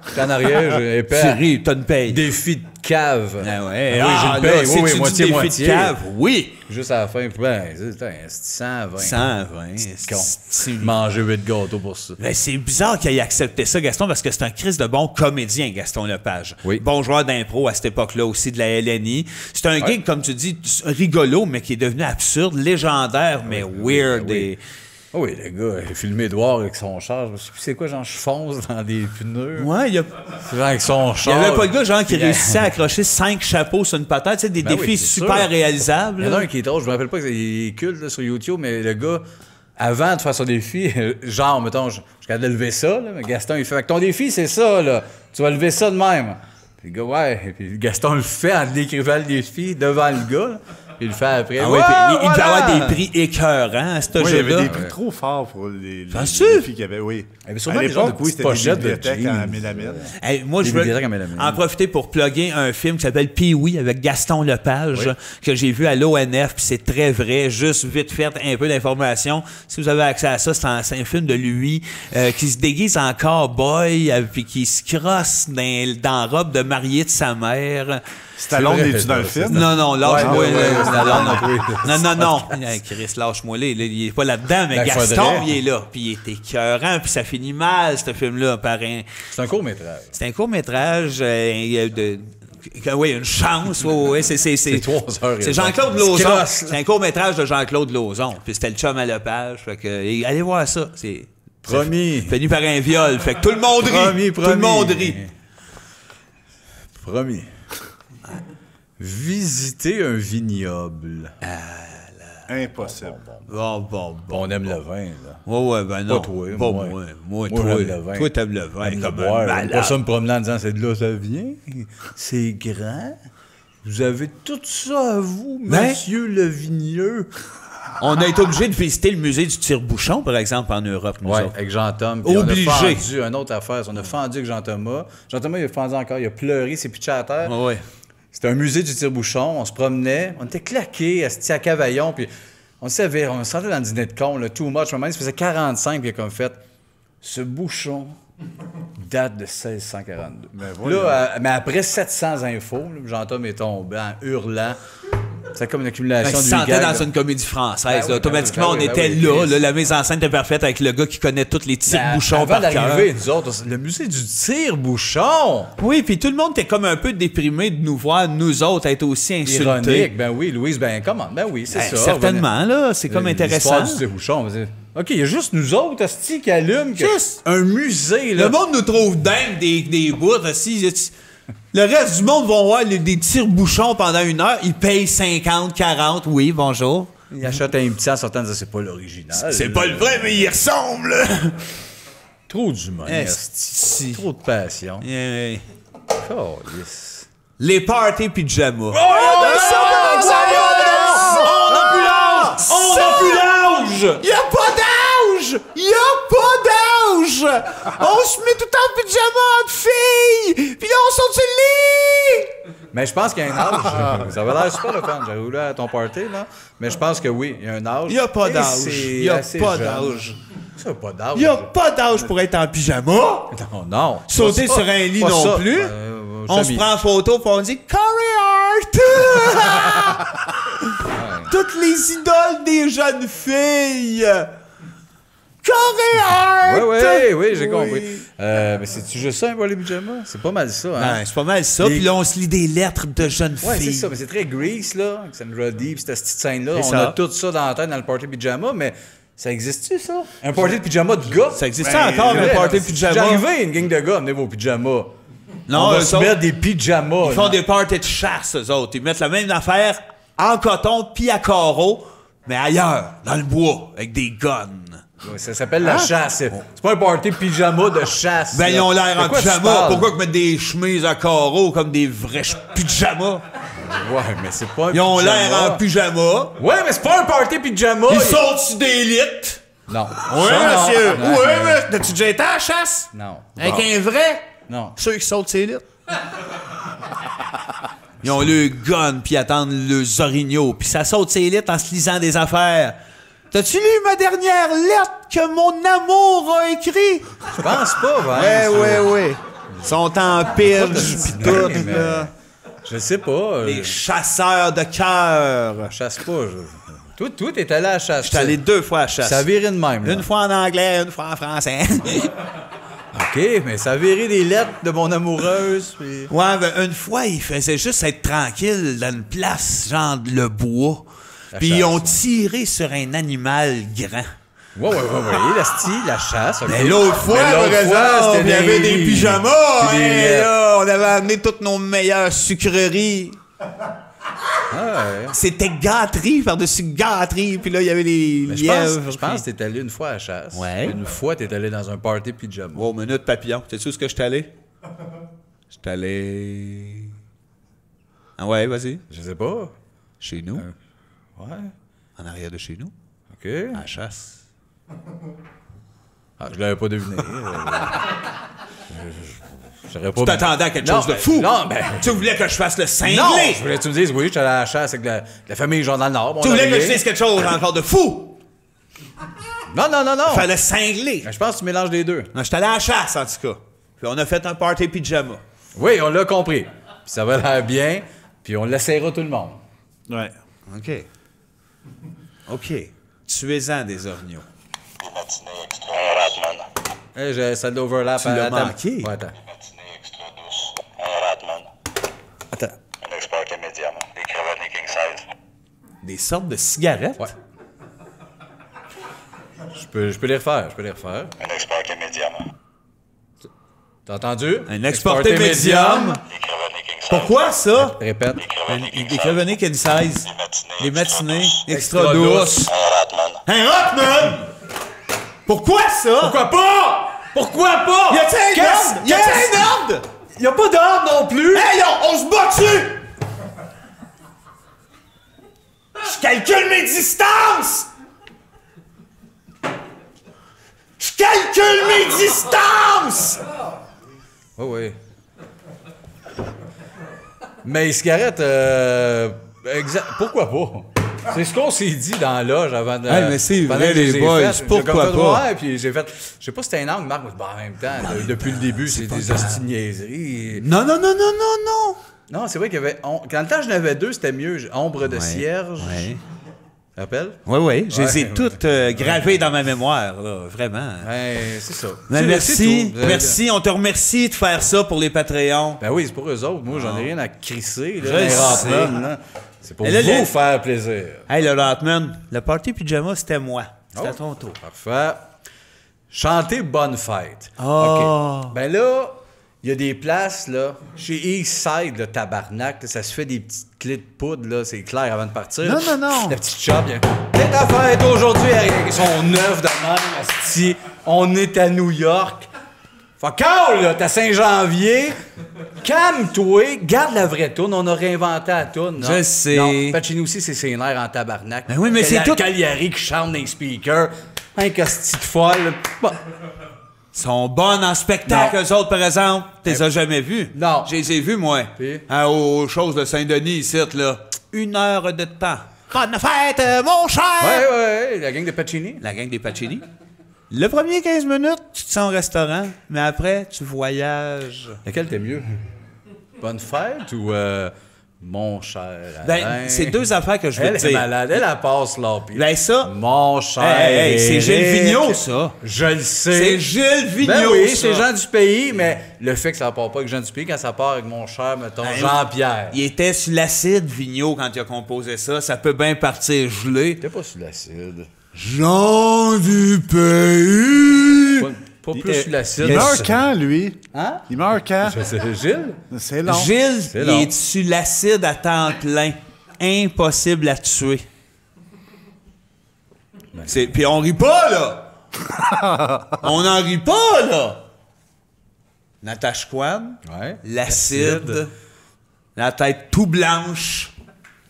B: Je suis en arrière, j'ai épais.
C: Thierry, t'as une paye.
B: Défi de cave.
C: Ah ouais.
B: Ah oui, j'ai une paye.
C: là,
B: Oui,
C: c'est-tu
B: oui,
C: du
B: moitié-moitié.
C: défi de cave? Oui.
B: Juste à la fin, puis ben, c'est 120.
C: 120.
B: Con.
C: c'est-
B: Manger 8 gâteaux pour ça.
C: Ben, c'est bizarre qu'il ait accepté ça, Gaston, parce que c'est un Christ de bon comédien, Gaston Lepage.
B: Oui.
C: Bon joueur d'impro à cette époque-là aussi de la LNI. C'est un gig, comme tu dis, rigolo, mais qui est devenu absurde, légendaire, mais weird.
B: oui.
C: Et...
B: Ah oui, le gars, il a filmé Edouard avec son char. Je sais plus c'est quoi, genre, je fonce dans des pneus.
C: Ouais, il y a...
B: C'est genre avec son
C: Il
B: char.
C: n'y avait pas de gars genre qui
B: Puis,
C: réussissait à accrocher 5 chapeaux sur une patate, tu sais, des
B: Ben
C: défis
B: oui, c'est
C: super
B: sûr.
C: réalisables.
B: Il y en a
C: là.
B: un qui est drôle, je me rappelle pas que c'est culte là, sur YouTube, mais le gars, avant de faire son défi, genre, mettons, je suis capable de lever ça, là, mais Gaston, il fait, ton défi, c'est ça, là. Tu vas lever ça de même. Puis le gars, ouais. Et puis Gaston le fait en décrivant le défi devant le gars, là. Puis il le fait après.
C: Ah oui,
B: Ouais,
C: puis il devait
B: voilà!
C: avoir des prix écœurants à ce
D: Oui, il y avait
C: jeu-là.
D: des prix trop forts pour les
C: Penses-tu?
D: défis qu'il y avait, oui.
B: Il y avait sûrement
D: À
B: des genres de
D: l'époque,
B: petites
D: c'était des
B: pochettes de
D: bibliothèques
B: jeans.
D: en mélamine.
C: Hey, moi,
B: Des
C: je veux
B: bibliothèques à Mélamine.
C: en profiter pour plugger un film qui s'appelle Pee-wee avec Gaston Lepage, que j'ai vu à l'ONF, puis c'est très vrai. Juste vite fait un peu d'informations. Si vous avez accès à ça, c'est un film de lui qui se déguise en cowboy, puis qui se crosse dans la robe de mariée de sa mère.
D: Stallone,
B: vrai,
D: es-tu dans le
B: ça,
D: film?
C: Non, lâche-moi.
B: Ouais,
C: là,
B: Stallone,
C: Stallone, non. Hey, Chris, lâche-moi là. Il est pas là-dedans, mais
B: Ben,
C: Gaston,
B: faudrait.
C: il est là. Puis il est écœurant, puis ça finit mal, ce film-là, par un...
B: C'est un court-métrage.
C: C'est un court-métrage oui, une chance. Oui, c'est
B: 3 heures.
C: c'est Jean-Claude
B: Il se
C: Lauzon.
B: crosse, là.
C: C'est un court-métrage de Jean-Claude Lauzon. Puis c'était le chum à Lepage. Fait que, allez voir ça. C'est
B: Promis.
C: fini par un viol. Fait que tout le monde rit. Tout le monde rit.
B: Promis. Visiter un vignoble.
D: Impossible.
C: Bon.
B: Bon, on aime le vin, là.
C: Ouais, ben non.
B: Pas toi,
C: Pas
B: moi.
C: moi.
B: Moi,
C: Toi,
B: j'aime le vin.
C: toi, t'aimes le vin
B: J'aime
C: comme
B: le
C: un
B: boire.
C: malade.
B: Pas ça me promener en disant, c'est de là ça vient. C'est grand. Vous avez tout ça à vous,
C: Ben?
B: monsieur le vigneux.
C: On a été obligé de visiter le musée du tire-bouchon, par exemple, en Europe, nous
B: Ouais,
C: autres.
B: avec Jean-Tom.
C: Obligé.
B: On a fendu, une autre affaire. On a fendu avec Jean-Thomas. Jean-Thomas, il a fendu encore. Il a pleuré, il s'est pitché à terre.
C: Ouais.
B: C'était un musée du tire-bouchon. On se promenait. On était claqués, assis à Cavaillon. Puis on se sentait dans le dîner de con, là, too much. Même, ça faisait 45, puis il a comme fait ce bouchon date de 1642. Mais après 700 infos, là, Jean-Thomas est tombé en hurlant. C'est comme une accumulation
C: Il
B: de
C: se sentait
B: gags,
C: dans
B: là.
C: une comédie française.
B: Ben oui,
C: là. Automatiquement,
B: ben oui,
C: on était
B: ben oui.
C: là. La mise en scène était parfaite avec le gars qui connaît tous les tire-bouchons
B: Avant
C: par cœur.
B: d'arriver, nous autres, le musée du tire-bouchon!
C: Oui, puis tout le monde était comme un peu déprimé de nous voir, nous autres, être aussi insultés.
B: Ironique, ben oui, Louise, ben comment? Ben oui, c'est ça.
C: Certainement, là. C'est comme intéressant.
B: L'histoire du tire-bouchon. OK, il y a juste nous autres, hostie, qui allument
C: Juste.
B: un musée, là.
C: Le monde nous trouve dingue des bouts. Aussi. Le reste du monde vont voir des tire-bouchons pendant 1 heure. Ils payent 50, 40. Oui, bonjour.
B: Il achète un petit en sortant de dire c'est pas l'original.
C: C'est pas le vrai, mais il ressemble.
B: Trop d'humain,
C: Esti.
B: trop de passion.
C: Yeah.
B: Calisse.
C: Les parties pyjamas.
B: On n'a plus l'âge!
C: Y a pas d'âge! Y a pas d'âge! On se met tout en pyjama de filles! Puis là, on saute sur le lit!
B: Mais je pense qu'il y a un âge. Ça avait l'air super le fun. J'avais voulu à ton party, là. Mais je pense que oui, il y a un âge.
C: Y a pas
B: Et
C: d'âge.
B: c'est
C: Y a
B: assez
C: pas
B: jeune.
C: d'âge.
B: Ça, pas d'âge.
C: Y a pas d'âge pour être en pyjama!
B: Non, non.
C: Sauter
B: Pas
C: sur
B: ça.
C: un lit
B: Pas
C: non
B: ça.
C: plus. On se
B: Chami.
C: prend en photo puis on dit Corey Hart! Toutes les idoles des jeunes filles! Corey Hart!
B: Oui, j'ai compris. Mais c'est-tu juste ça, un volet pyjama? C'est pas mal ça, hein?
C: Ouais, c'est pas mal ça.
B: Les-
C: Puis là, on se lit des lettres de jeunes
B: Ouais,
C: filles.
B: c'est ça. Mais c'est très Grease, là. avec Sandra Dee, puis cette petite scène-là.
C: C'est
B: On
C: ça.
B: a tout ça dans la tête dans le party pyjama, mais ça existe-tu, ça? Un party de pyjama de gars?
C: Ça existe encore, un party de pyjama?
B: J'arrivais, une gang de gars, amenez vos pyjamas.
C: Non,
B: on va
C: eux
B: se
C: autres,
B: mettre des pyjamas.
C: ils font
B: là.
C: des parties de chasse, eux autres. Ils mettent la même affaire en coton puis à carreaux, mais ailleurs, dans le bois, avec des guns.
B: Ouais, ça s'appelle la chasse. C'est pas un party pyjama de chasse.
C: Ben,
B: là.
C: ils ont l'air
B: De
C: en
B: quoi tu
C: pyjama.
B: parles?
C: Pourquoi qu'ils mettent des chemises à carreaux comme des vrais pyjamas?
B: Ouais, mais c'est pas un
C: Ils ont
B: pyjama.
C: l'air en pyjama.
B: Ouais, mais c'est pas un party pyjama.
C: Ils sautent sur des lits.
B: Non.
C: Oui,
B: Ça, non.
C: monsieur.
B: Non,
C: Oui,
B: mais-
C: mais t'as-tu déjà été à la chasse?
B: Non.
C: Avec
B: Bon.
C: un vrai?
B: Non.
C: Ceux qui sautent ces lits. Ils ont le gun, puis attendent le zorigno, puis ça saute ses lits en se lisant des affaires. T'as-tu lu ma dernière lettre que mon amour a écrit?
B: Je pense pas, Vince.
C: oui. Ils sont en purge, pis tout,
B: Mais
C: là.
B: Je sais pas.
C: Les chasseurs de cœur.
B: Je chasse pas. Toi, t'es allé à la chasse.
C: J'étais allé 2 fois à la chasse.
B: Ça a viré de même. là.
C: Une fois en anglais, une fois en français.
B: OK, mais ça a viré des lettres de mon amoureuse. Puis...
C: Ouais, ben, une fois, il faisait juste être tranquille dans une place, genre le bois.
B: La
C: Puis
B: chasse,
C: ils ont
B: ouais.
C: tiré sur un animal grand.
B: Ouais. La chasse. ok.
C: Mais l'autre fois,
B: Mais
C: par
B: l'autre
C: exemple,
B: fois,
C: il y avait des pyjamas.
B: Puis des
C: hein,
B: lettres.
C: là, on avait amené toutes nos meilleures sucreries.
B: Ouais.
C: C'était gâterie par-dessus gâterie. Puis là, il y avait les
B: Mais
C: lièvres.
B: je pense que t'es allé une fois à la chasse.
C: Ouais.
B: Une fois, t'es allé dans un party pyjama.
C: Oh, minute papillon. Sais-tu où est-ce que j'étais allé? J'étais allé... Ah ouais, vas-y.
B: Je sais pas.
C: Chez nous.
B: Ouais.
C: En arrière de chez nous.
B: OK.
C: À la chasse.
B: Ah, je l'avais pas deviné. J'aurais pas...
C: Tu t'attendais à quelque
B: Non,
C: chose de
B: ben,
C: fou.
B: non, ben-
C: Tu voulais que je fasse le cinglé.
B: Non! Je voulais que tu me dises, oui, j'étais allé à la chasse avec la famille genre dans le Nord.
C: Tu voulais que je dise quelque chose encore de fou.
B: Non.
C: Fallait cingler.
B: Ben, je pense que tu mélanges les deux.
C: Non, j'étais allé à la chasse, en tout cas. Puis on a fait un party pyjama.
B: Oui, on l'a compris. Puis ça va l'air bien, puis on l'essayera tout le monde.
D: Ouais.
C: OK. Tuez-en des orgnaux.
E: Des matinées extra Ratman.
B: Ça l'overlap
C: Tu l'as
B: à ta-
C: manqué.
B: Ouais, attends.
E: Des matinées extra douces. Un Ratman.
B: Attends.
E: Un expert médium. Des crevettes king size.
C: Des sortes de cigarettes?
B: Ouais. Je peux les refaire.
E: Un expert médium.
B: T'as entendu?
C: Un exporté médium.
E: Des crevettes king size.
C: Pourquoi ça?
B: Répète.
C: Des crevettes king size. Des matinées extra
B: Extra
C: douces.
E: Un Ratman.
C: Un Rockman! Pourquoi ça?
B: Pourquoi pas? Pourquoi pas?
C: Y a-t-il un ordre? Y a-t-il un ordre?
B: Y a pas d'ordre non plus!
C: Hey, on se bat dessus! je calcule mes distances! Je calcule mes distances!
B: Oui, oui. Mais les cigarettes, pourquoi pas? C'est ce qu'on s'est dit dans la loge avant de.
C: Hey, mais c'est
B: pendant
C: vrai,
B: que je
C: les
B: les ai
C: boys,
B: faites.
C: pourquoi
B: J'ai comme fait,
C: pas?
B: ouais, puis j'ai fait. Je sais pas si c'était un angle, Marc. Moi, en même temps, depuis le début, c'est des hosties de niaiseries.
C: Non, non, non, non, non, non!
B: Non, c'est vrai qu'il y avait. Quand le temps, j'en avais deux, c'était mieux. Ombre de cierge.
C: Ouais.
B: Rappelle?
C: Oui, oui. Je les ai
B: Ouais.
C: toutes gravées dans ma mémoire, là, vraiment.
B: Ouais, c'est ça.
C: Mais
B: C'est-
C: merci,
B: c'est tout.
C: merci. On te remercie de faire ça pour les Patreons.
B: Ben oui, c'est pour eux autres. Moi, j'en ai rien à crisser. Là,
C: Je le
B: les
C: sais.
B: Ratman, là. C'est pour
C: Et là,
B: vous
C: le-
B: faire plaisir.
C: Hey, le Ratman, le party pyjama, c'était moi. C'était
B: Oh.
C: à ton tour.
B: Parfait. Chanter Bonne Fête.
C: Oh.
B: OK. Ben là, il y a des places, là, chez Eastside, le tabarnak, là, ça se fait des petites clés de poudre, là, c'est clair, avant de partir.
C: Non, non, non.
B: La petite shop, c'est ta fête aujourd'hui, ils sont neufs de même, asti. On est à New York. Fuck all, là, t'as Saint-Janvier. Calme-toi, garde la vraie toune, on a réinventé la toune. non?
C: Je sais.
B: Non, Pacini aussi, c'est ses nerfs en tabarnak.
C: Ben oui, mais c'est tout-
B: Cagliari qui chante dans les speakers. Un casti de folle. Bon.
C: Ils sont bonnes en spectacle,
B: Non.
C: eux autres, par exemple. Tu les as jamais vus?
B: Non.
C: Je les ai vus, moi.
B: Puis?
C: Aux choses de Saint-Denis, ici, là. 1 heure de temps. Bonne fête, mon cher!
B: Ouais, ouais, la gang de Pacini.
C: La gang des Pacini. Le premier 15 minutes, tu te sens au restaurant, mais après, tu voyages.
B: Laquelle t'es mieux? Bonne fête ou mon cher Alain?
C: Ben, c'est deux affaires que je veux
B: Elle
C: te
B: est
C: dire.
B: malade, elle passe là. Puis
C: Ben, ça.
B: mon cher.
C: Hey, hey, c'est Gilles
B: Éric.
C: Vigneault, ça.
B: Je le sais.
C: C'est Gilles Vigneault,
B: Ben oui,
C: ça.
B: c'est Jean du pays, mais le fait que ça part pas avec Jean du pays, quand ça part avec mon cher, mettons,
C: Ben,
B: Jean-Pierre.
C: Il était sur l'acide, Vigneault, quand il a composé ça. Ça peut bien partir gelé.
B: T'es pas sur l'acide.
C: Jean du pays!
B: Pas plus sur l'acide.
D: Il meurt quand, lui?
B: Hein?
D: Il meurt quand?
B: C'est Gilles?
D: C'est long.
C: Gilles,
B: C'est
C: il
B: long.
C: est sur l'acide à temps plein. Impossible à tuer. Puis on rit pas, là! On n'en rit pas, là! Natasha Kwan,
B: Ouais.
C: l'acide, la tête tout blanche,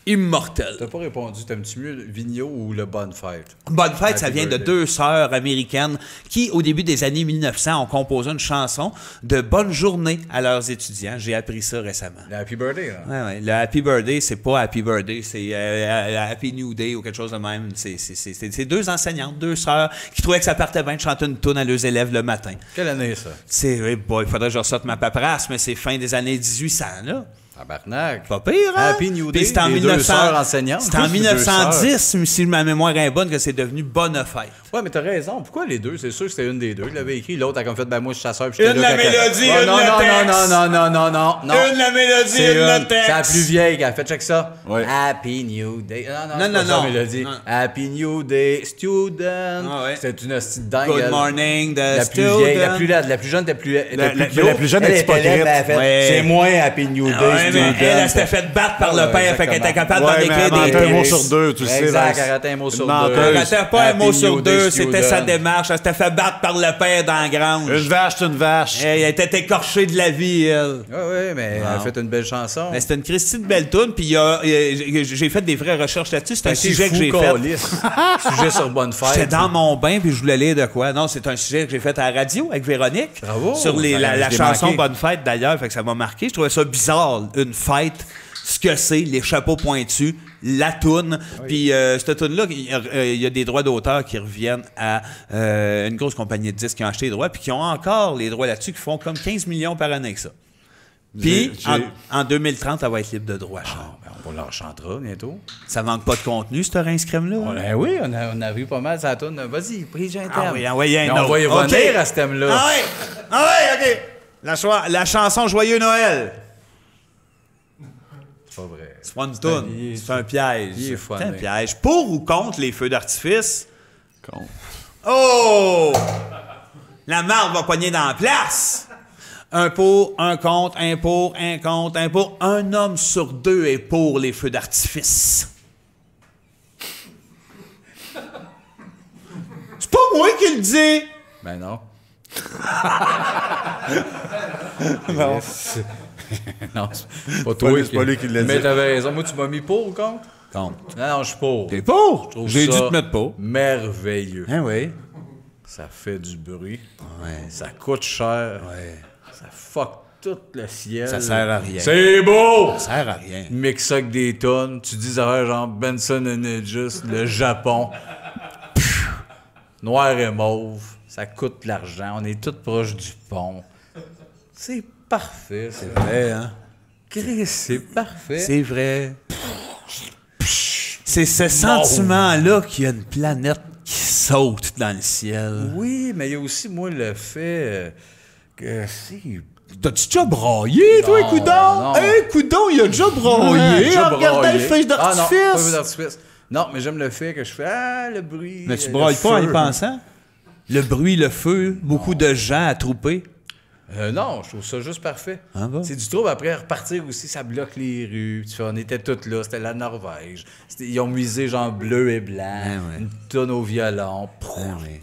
C: immortelle.
B: T'as pas répondu. T'aimes-tu mieux Vigneault ou le Bonne Fête?
C: Bonne fête, ça
B: Happy
C: vient de
B: birthday.
C: deux sœurs américaines qui, au début des années 1900, ont composé une chanson de bonne journée à leurs étudiants. J'ai appris ça récemment.
B: Le Happy Birthday, là.
C: Ouais, ouais. Le Happy Birthday, c'est pas Happy Birthday, c'est Happy New Day ou quelque chose de même. C'est deux enseignantes, deux sœurs, qui trouvaient que ça partait bien de chanter une toune à leurs élèves le matin.
B: Quelle année, ça?
C: Il faudrait que je ressorte ma paperasse, mais c'est fin des années 1800, là.
B: Tabarnak.
C: Pas pire, hein?
B: Happy New
C: Puis
B: Day,
C: c'était en
B: les
C: 1900
B: deux sœurs enseignantes.
C: C'était en
B: Les deux
C: 1910, si ma mémoire est bonne, que c'est devenu Bonne Fête.
B: Ouais, mais t'as raison. Pourquoi les deux? C'est sûr que c'était une des deux qui l'avait écrit. L'autre a comme fait, ben moi, je suis chasseur. Puis j'étais
C: Une
B: là
C: la
B: quand-
C: mélodie,
B: Oh,
C: une
B: non,
C: le
B: non,
C: texte.
B: non.
C: Une la mélodie,
B: C'est
C: une le
B: une.
C: texte.
B: C'est la plus vieille qui a fait. Check ça.
D: Ouais.
B: Happy New Day.
C: Non,
B: c'est
C: non,
B: pas ça,
C: non.
B: la mélodie.
C: Non.
B: Happy New Day, student.
C: Ah ouais.
B: C'était une hostie de dingue.
C: Good
B: elle.
C: morning, the
B: La plus
C: student.
B: vieille, la plus jeune était plus.
D: La plus jeune est hypocrite.
B: Elle a fait,
C: Ouais.
B: c'est moins Happy New Day,
C: Ouais, mais
B: student.
C: elle s'était fait battre par le
B: Ouais,
C: père, fait qu'elle était capable d'en
D: Ouais, mais
C: écrire
D: elle
C: des
D: mentait un mot
C: textes.
D: sur deux, tu le sais.
B: Exact,
D: là.
B: elle ratait un mot sur
D: Une
B: deux.
D: menteuse.
C: Elle ratait pas un
B: Happy
C: mot sur
B: New Day,
C: deux, c'était sa
B: student.
C: démarche. Elle s'était fait battre par le père dans la grange.
D: Une vache, c'est une vache.
C: Elle était écorchée de la vie, elle.
B: Ouais, mais elle a fait une belle chanson.
C: Mais c'était une Christie de belle toune, puis j'ai fait des vraies recherches là-dessus. C'est un sujet que j'ai fait.
B: Sujet sur Bonne Fête.
C: J'étais dans mon bain, puis je voulais lire de quoi. Non, c'est un sujet que j'ai fait à la radio avec Véronique.
B: Bravo.
C: Sur
B: Ça,
C: la
B: je l'ai
C: chanson
B: manqué.
C: Bonne Fête, d'ailleurs, fait que ça m'a marqué. Je trouvais ça bizarre, une fête, ce que c'est, les chapeaux pointus, la toune. Puis cette toune-là, il y a des droits d'auteur qui reviennent à une grosse compagnie de disques qui ont acheté les droits, puis qui ont encore les droits là-dessus, qui font comme 15 millions par année que ça. Puis, en 2030, ça va être libre de droit. Charles.
B: Ben, on leur chantera bientôt.
C: Ça manque pas de contenu, ce rince crème-là.
B: Ben oui, on a vu pas mal ça tourne. Vas-y, prise un thème.
C: Ah oui, envoyez un
B: Mais
C: autre.
B: on va y
C: OK.
B: revenir à ce thème-là.
C: Ah ouais, OK. La chanson Joyeux Noël.
B: C'est pas vrai.
C: C'est pas une toune, c'est un piège.
B: il est
C: C'est un
B: funny.
C: piège. Pour ou contre les feux d'artifice?
D: Con.
C: Oh! La marde va pogner dans la place. Un pour, un contre, un pour, un contre, un pour. Un homme sur deux est pour les feux d'artifice. C'est pas moi qui le dis.
B: Ben non.
D: Non.
B: Non, c'est pas toi.
D: C'est pas lui qui l'a dit.
B: Mais t'avais raison. Moi, tu m'as mis pour ou contre?
C: Compte.
B: Non, je suis pour.
C: T'es pour?
B: Je trouve
C: J'ai dû
B: ça
C: te mettre pour.
B: merveilleux.
C: Hein, oui.
B: Ça fait du bruit.
C: Ouais.
B: Ça coûte cher.
C: Ouais.
B: Ça fuck tout le ciel.
C: Ça sert à rien.
B: C'est beau!
C: Ça sert à rien.
B: Mix ça avec des tonnes. Tu dis ça genre Benson and Hedges, le Japon. Pff, noir et mauve. Ça coûte de l'argent. On est tous proches du pont. C'est parfait. C'est
C: vrai, hein?
B: Chris, c'est parfait.
C: C'est vrai. C'est ce sentiment-là qu'il y a une planète qui saute dans le ciel.
B: Oui, mais il y a aussi, moi, le fait que c'est...
C: T'as-tu déjà braillé, toi,
B: Non,
C: coudon?
B: non.
C: Hey, coudon, il a déjà braillé
B: Déjà
C: en regardant le
B: braillé.
C: feu
B: Ah non, pas le feu
C: d'artifice.
B: d'artifice. Non, mais j'aime le fait que je fais le bruit.
C: Mais tu
B: le
C: brailles pas en y
B: feu.
C: pensant? Le bruit, le feu, beaucoup de gens attroupés.
B: Non, je trouve ça juste parfait.
C: Ah bon?
B: C'est du trouble après repartir aussi, ça bloque les rues. Tu vois, on était tous là, c'était la Norvège. Ils ont misé genre bleu et blanc,
C: Ah ouais.
B: une tonne au violon.
C: ouais.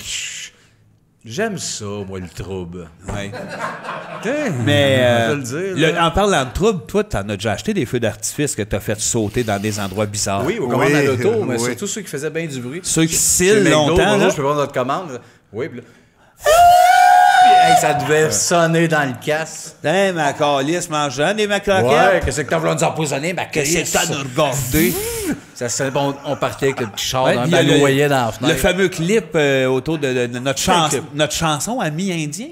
B: J'aime ça, moi, le trouble.
C: Ouais.
B: Mais
C: Mais
B: je vais le dire. là.
C: en parlant de trouble, toi, t'en as déjà acheté des feux d'artifice que t'as fait sauter dans des endroits bizarres.
B: Oui, aux commandes à l'auto, mais
D: oui.
B: surtout ceux qui faisaient bien du bruit.
C: Ceux qui
B: Chez
C: scillent
B: McDo,
C: longtemps,
B: bonjour,
C: là.
B: je peux prendre notre commande. Oui, puis là... Hey, ça devait sonner dans le casse.
C: Hey, ma calisse mangeant des
B: Ouais,
C: macroquettes.
B: qu'est-ce que t'as voulu nous empoisonner? Ma
C: Qu'est-ce que t'as nous regarder?
B: Ça serait bon, on partait avec le petit char,
C: Ouais,
B: un
C: puis il y a
B: baloyer dans la
C: le
B: fenêtre.
C: fameux clip autour de notre chanson Ami Indien.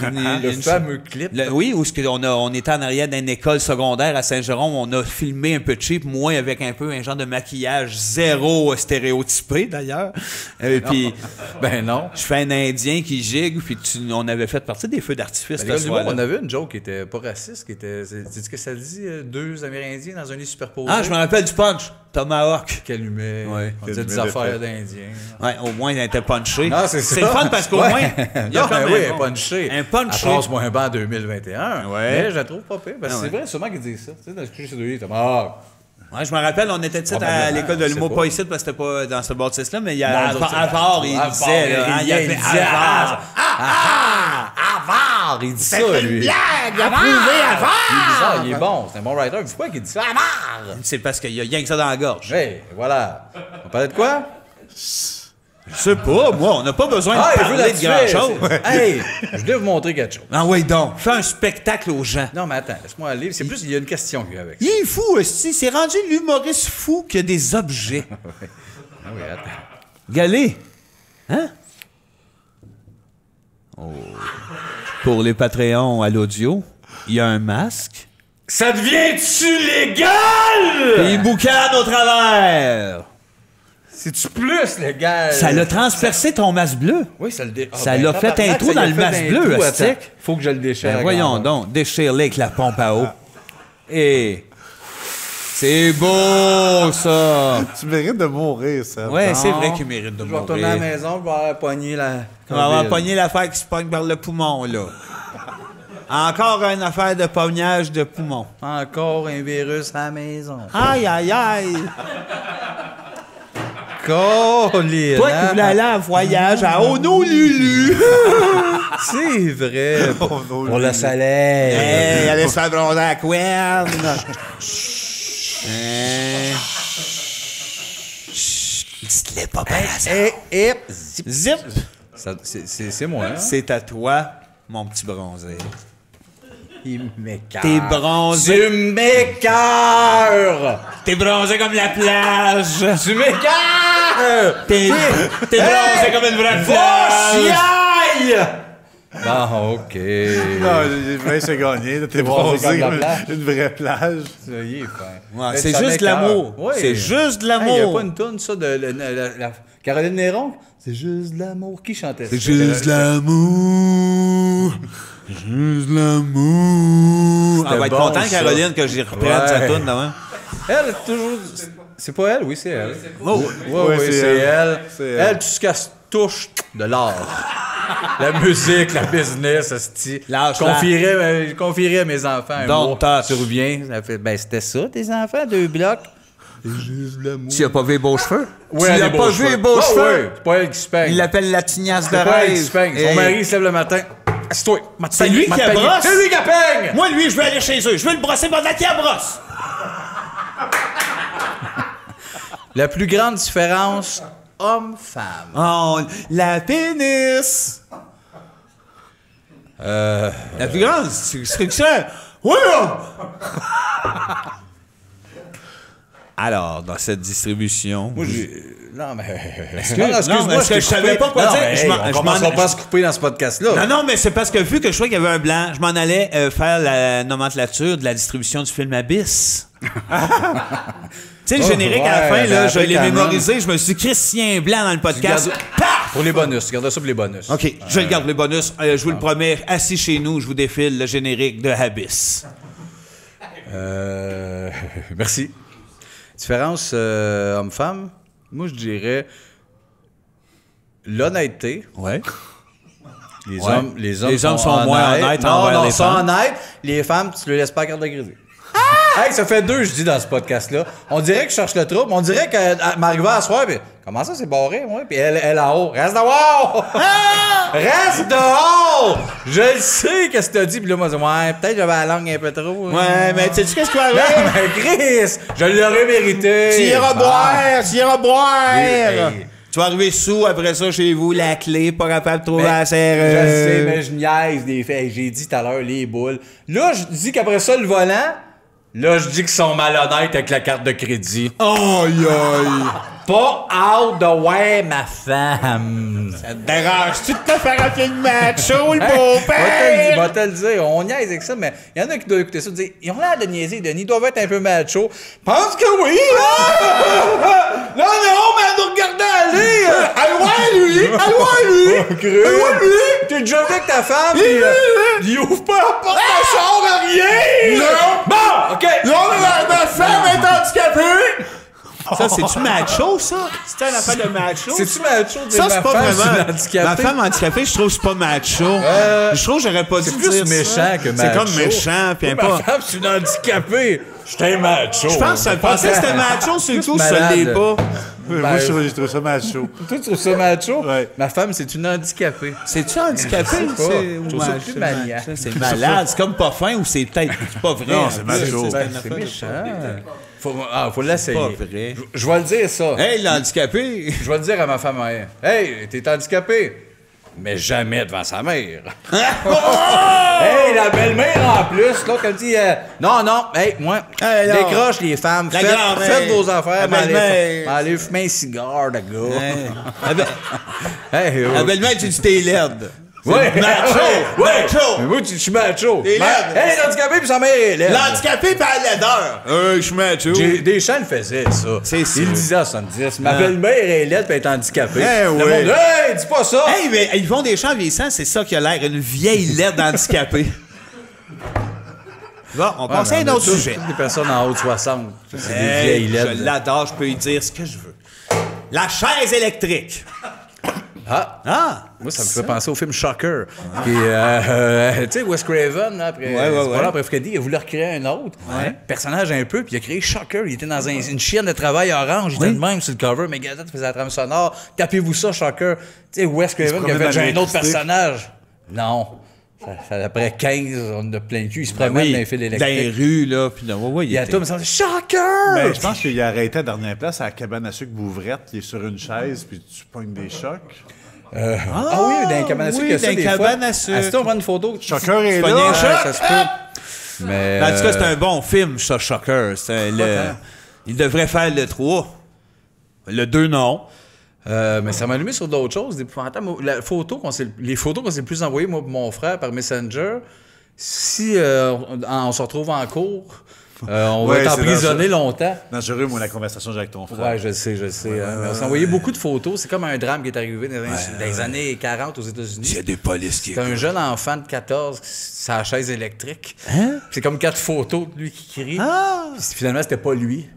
B: Le fameux clip.
C: Oui, où on était en arrière d'une école secondaire à Saint-Jérôme, on a filmé un peu cheap, moi avec un peu un genre de maquillage zéro stéréotypé d'ailleurs. Puis
B: Ben non.
C: je fais un Indien qui gigue, puis on avait fait partie des feux d'artifice
B: Ben,
C: ce
B: les gars,
C: soir-là.
B: on avait une joke qui était pas raciste, qui était. C'est ce que ça dit, deux Amérindiens dans un lit superposé.
C: Ah, je me rappelle du punch, Tomahawk.
B: Qui allumait.
C: Ouais.
B: On disait
D: Qui
B: des
D: allumait
B: affaires
D: des
B: d'Indiens.
C: Ouais, au moins, il était punché.
B: Non, c'est ça.
C: C'est le fun parce qu'au
B: Ouais.
C: moins, il y a
B: Non,
C: quand
B: ben
C: même
B: oui,
C: bon.
B: punché.
C: Un punché.
B: Elle passe moins bas en 2021.
C: Ouais.
B: Mais je la trouve pas pire. Parce que
C: Ah
B: c'est
C: ouais.
B: vrai, sûrement qu'ils disent ça. Tu sais, dans le cliché de lui, Tomahawk.
C: Ouais, je me rappelle, on était à
B: Probablement,
C: l'école de
B: je
C: l'humour,
B: sais
C: pas
B: pas.
C: ici parce que c'était pas dans ce bâtisse-là, mais il y a
B: Non,
C: Avard, il
B: Avard,
C: disait, là, hein, il y avait
B: il disait,
C: Avard.
B: Avard! Il dit ça, lui.
C: blague, approuvé Avard!
B: Il est bizarre, il est bon. C'est un bon writer. Pourquoi qu'il dit ça? Avard!
C: C'est parce qu'il y a rien que ça dans la gorge.
B: Hey, voilà. On parlait de quoi?
C: Je sais pas, moi, on n'a pas besoin de
B: il veut
C: parler de grand-chose.
B: Hey, je voulais vous montrer quelque chose.
C: Ah oui, donc, fais un spectacle aux gens.
B: Non, mais attends, laisse-moi aller. C'est plus, il y a une question qui est avec ça.
C: Il est fou, esti. C'est rendu l'humoriste fou qui a des objets.
B: Ah oui, attends.
C: Galé. Hein? Oh. Pour les Patreons à l'audio, il y a un masque.
B: Ça devient-tu légal?
C: Et il boucane au travers.
B: C'est-tu plus légal?
C: Ça l'a transpercé ton masque bleu.
B: Oui, ça le
C: Ça l'a fait un trou dans le masque bleu, esti.
B: Faut que je le déchire.
C: Ben voyons donc, déchire-le avec la pompe à eau. Et c'est beau, ça.
D: Tu mérites de mourir, ça.
C: Ouais, c'est vrai qu'il mérite de
B: Je vais retourner à la
C: mourir.
B: maison, je vais avoir pogné la...
C: On va avoir pogné l'affaire qui se pogne vers le poumon, là. Encore une affaire de pognage de poumon.
B: Encore un virus à la maison.
C: Aïe, aïe, aïe.
B: Colline,
C: Toi qui voulais aller en voyage à Honolulu.
B: C'est vrai.
D: Honolulu.
B: Pour le soleil.
C: Hey, allez se faire bronzer à Quen. Dites-le pas,
B: Et zip.
C: Zip.
B: C'est moi, hein?
C: C'est à toi, mon petit bronzé.
B: Il m'écarte.
C: T'es bronzé.
B: Tu m'écœures!
C: T'es bronzé comme la plage.
B: Tu m'écœures!
C: T'es bronzé comme une vraie plage.
B: Chiaille! Bon, OK.
D: Non, ben, c'est gagné. là. T'es
B: Bronzé
D: bronzé
B: comme
D: comme
B: la plage.
D: une vraie plage.
B: Ça y est, fin.
C: Ouais,
B: Mais
C: c'est
B: ça
C: juste de
B: m'écœure.
C: l'amour.
B: Oui.
C: C'est juste de
B: Il n'y a
C: l'amour.
B: pas une toune, ça, de la Caroline Néron? C'est juste de l'amour. Qui chantait ça?
C: C'est juste l'amour. Juste l'amour.
B: C'était
C: On va être
B: bon,
C: content,
B: ça.
C: Caroline, que j'y reprenne
B: Ouais.
C: sa toune demain.
B: Elle, toujours... C'est pas elle? Oui, c'est elle.
C: Oh.
B: Oui,
D: c'est
B: c'est elle.
D: C'est elle.
B: Elle, tout ce qu'elle se touche de l'art. La musique, la business, asti.
C: Lâche-la.
B: Je confierais à mes enfants un
C: Don't
B: mot.
C: touch.
B: Tu reviens, ça fait, ben c'était ça, tes enfants, 2 blocs. C'est juste l'amour.
C: Tu n'as pas vu les beaux cheveux?
B: Oui,
C: tu
B: elle a
C: l'as
B: des
C: pas
B: beaux
C: vu
B: cheveux.
C: les beaux
B: Ouais,
C: cheveux?
B: ouais, c'est pas elle qui se peigne.
C: Il l'appelle la tignasse de
B: C'est pas elle qui
C: rêve.
B: se peigne. Son
C: Hey.
B: mari se lève le matin. Assis-toi.
C: C'est lui qui la brosse?
B: C'est lui qui la peigne!
C: Moi, lui, je veux aller chez eux. Je veux le brosser pendant qu'il la brosse.
B: La plus grande différence homme-femme.
C: Oh, la pénis! La plus grande, c'est que ça. Oui! Alors, dans cette distribution.
B: Moi, non, mais.
C: Non, parce que je savais pas quoi dire.
B: On commencera pas à se couper dans ce podcast-là.
C: Non, mais c'est parce que vu que je trouvais qu'il y avait un blanc, je m'en allais faire la nomenclature de la distribution du film Abyss. Tu sais, le générique à la fin, là, je l'ai mémorisé. Je me suis dit, Christian Blanc dans le podcast.
B: Pour les bonus, regarde ça pour les bonus.
C: OK, je le garde, les bonus. Je vous le promets, assis chez nous, je vous défile le générique de Abyss.
B: Merci. Différence homme-femme, moi je dirais l'honnêteté.
C: Ouais.
B: Les hommes
C: sont moins honnêtes envers les
B: sont
C: femmes.
B: honnêtes. Les femmes, tu ne les laisses pas à carte de crédit. Hey, ça fait 2, je dis, dans ce podcast-là. On dirait que je cherche le trouble. On dirait que m'arrive à soir, puis comment ça, c'est barré, moi? Puis elle en haut. Reste dehors! Reste dehors! Je le sais, qu'est-ce que t'as dit. Puis là, moi, je dis, ouais, peut-être j'avais la langue un peu trop.
C: Ouais, mais sais-tu qu'est-ce qui va
B: Non,
C: arriver?
B: mais Chris, je l'aurais mérité.
C: Tu iras boire!
B: Hey.
C: Tu vas arriver sous, après ça, chez vous, la clé, pas capable de trouver la
B: Je
C: serreuse.
B: sais, mais je niaise des faits. J'ai dit tout à l'heure, les boules. Là, je dis qu'après ça, le volant, là, je dis qu'ils sont malhonnêtes avec la carte de crédit.
C: Aïe, aïe!
B: Pas out de ouais, ma femme.
C: Ça te dérange-tu de te faire un film macho, le
B: Va
C: beau-père?
B: te le dire, on niaise avec ça, mais il y en a qui doivent écouter ça et dire, ils ont l'air de niaiser, Denis, ils doivent être un peu macho. Pense que oui, hein? Non, mais elle nous regardait aller! Allez, lui! T'es déjà vu avec ta femme, pis il ouvre pas la porte, elle sort à rien! Non! Bon, OK!
C: Non, mais ma femme est handicapée! Ça, c'est-tu macho, ça? C'est une affaire de macho?
B: C'est-tu macho de dire
C: Ça,
B: ma
C: c'est pas
B: femme,
C: vraiment.
B: c'est une handicapée?
C: Ma femme handicapée, je trouve que c'est pas macho. Je trouve que j'aurais pas dû
B: C'est plus
C: dire
B: méchant
C: ça.
B: que macho.
C: C'est comme méchant, puis
B: Ma
C: pas.
B: femme, c'est une handicapée. J'étais un macho.
C: Je pense que ça pensait que c'était macho, c'est tout, ça
B: malade.
C: l'est pas.
D: Moi, j'ai trouvé ça macho.
B: Toi, tu trouves ça macho?
D: Ouais.
B: Ma femme, c'est une handicapée.
C: C'est-tu handicapé?
B: Je sais pas.
C: C'est
B: Je trouve ça plus maniaque.
C: C'est malade, c'est comme pas fin ou c'est peut-être pas vrai.
D: Non, c'est macho.
B: C'est méchant. Faut l'essayer.
C: pas vrai.
B: Je vais le dire, ça.
C: Hey, l'handicapé!
B: Je vais le dire à ma femme. Hey, t'es handicapé. Mais jamais devant sa mère. Hey, la belle-mère en plus. L'autre, elle dit non, hey, moi,
C: Hey, non.
B: décroche les femmes.
C: La grand-mère.
B: Faites vos affaires.
C: La belle-mère.
B: Allez fumer un cigare, de gars. Hey,
C: La belle-mère, tu dis t'es laide.
B: Ouais,
C: Macho!
B: Ouais!
C: Macho!
B: Mais moi, je suis macho.
C: T'es laide.
B: Hey, handicapé, puis sa mère est laide.
C: L'handicapé par la laideur. Je suis macho.
B: Deschamps le faisait, ça.
C: C'est ça.
B: Il le disait à 70. Ma belle-mère est laide, puis elle est handicapée.
C: Eh
B: Le
C: oui.
B: monde, hey, dis pas ça!
C: Hey, mais ils font des chants vieillissants, c'est ça qui a l'air, une vieille laide handicapée. Bon, on passe à un autre sujet.
B: Toutes des personnes en haut de 60. C'est des
C: Hey,
B: vieilles
C: je
B: laides.
C: l'adore, je peux y dire ce que je veux. La chaise électrique.
B: Ah! Moi, ça me fait penser au film Shocker. Puis, tu sais, Wes Craven, là, après, après Freddy, il a voulu recréer un autre personnage un peu, puis il a créé Shocker. Il était dans une chienne de travail orange, il était de même sur le cover, mais Gazette faisait la trame sonore. Tapez-vous ça, Shocker. Tu sais, Wes Craven, qui a fait un autre personnage. Non. Après 15, on a plein de cul. Il se promène dans les fils
C: Dans
B: électriques.
C: les rues, là, puis là,
B: Il y a tout, mais ça me dit Shocker!
D: Ben, je pense qu'il a arrêté à la dernière place à la cabane à sucre Bouvrette. Il est sur une chaise, puis tu pognes des chocs.
B: Ah oui, dans les cabanes à sucre, il y a ça
C: dans les
B: des
C: cabanes
B: fois.
C: à sucre.
B: Ah, si on prend une photo,
D: Shocker est
C: pognes un
D: là.
C: choc.
B: ça se peut. Mais,
C: En tout cas, c'est un bon film, ça, Shocker. Il devrait faire le 3. Le 2, non.
B: mais ça m'a allumé sur d'autres choses, d'épouvantables. Les photos qu'on s'est le plus envoyées, moi et mon frère, par Messenger, si on se retrouve en cours, on va
D: Ouais,
B: être
D: c'est
B: emprisonné longtemps.
D: Dangereux, moi, la conversation que j'ai avec ton frère.
B: Ouais, je sais. Mais on s'est envoyé beaucoup de photos. C'est comme un drame qui est arrivé dans les années 40 aux États-Unis.
C: Il y a des polices qui
B: C'est un jeune enfant de 14, sa chaise électrique. C'est comme 4 photos de lui qui crie. Puis finalement, c'était pas lui.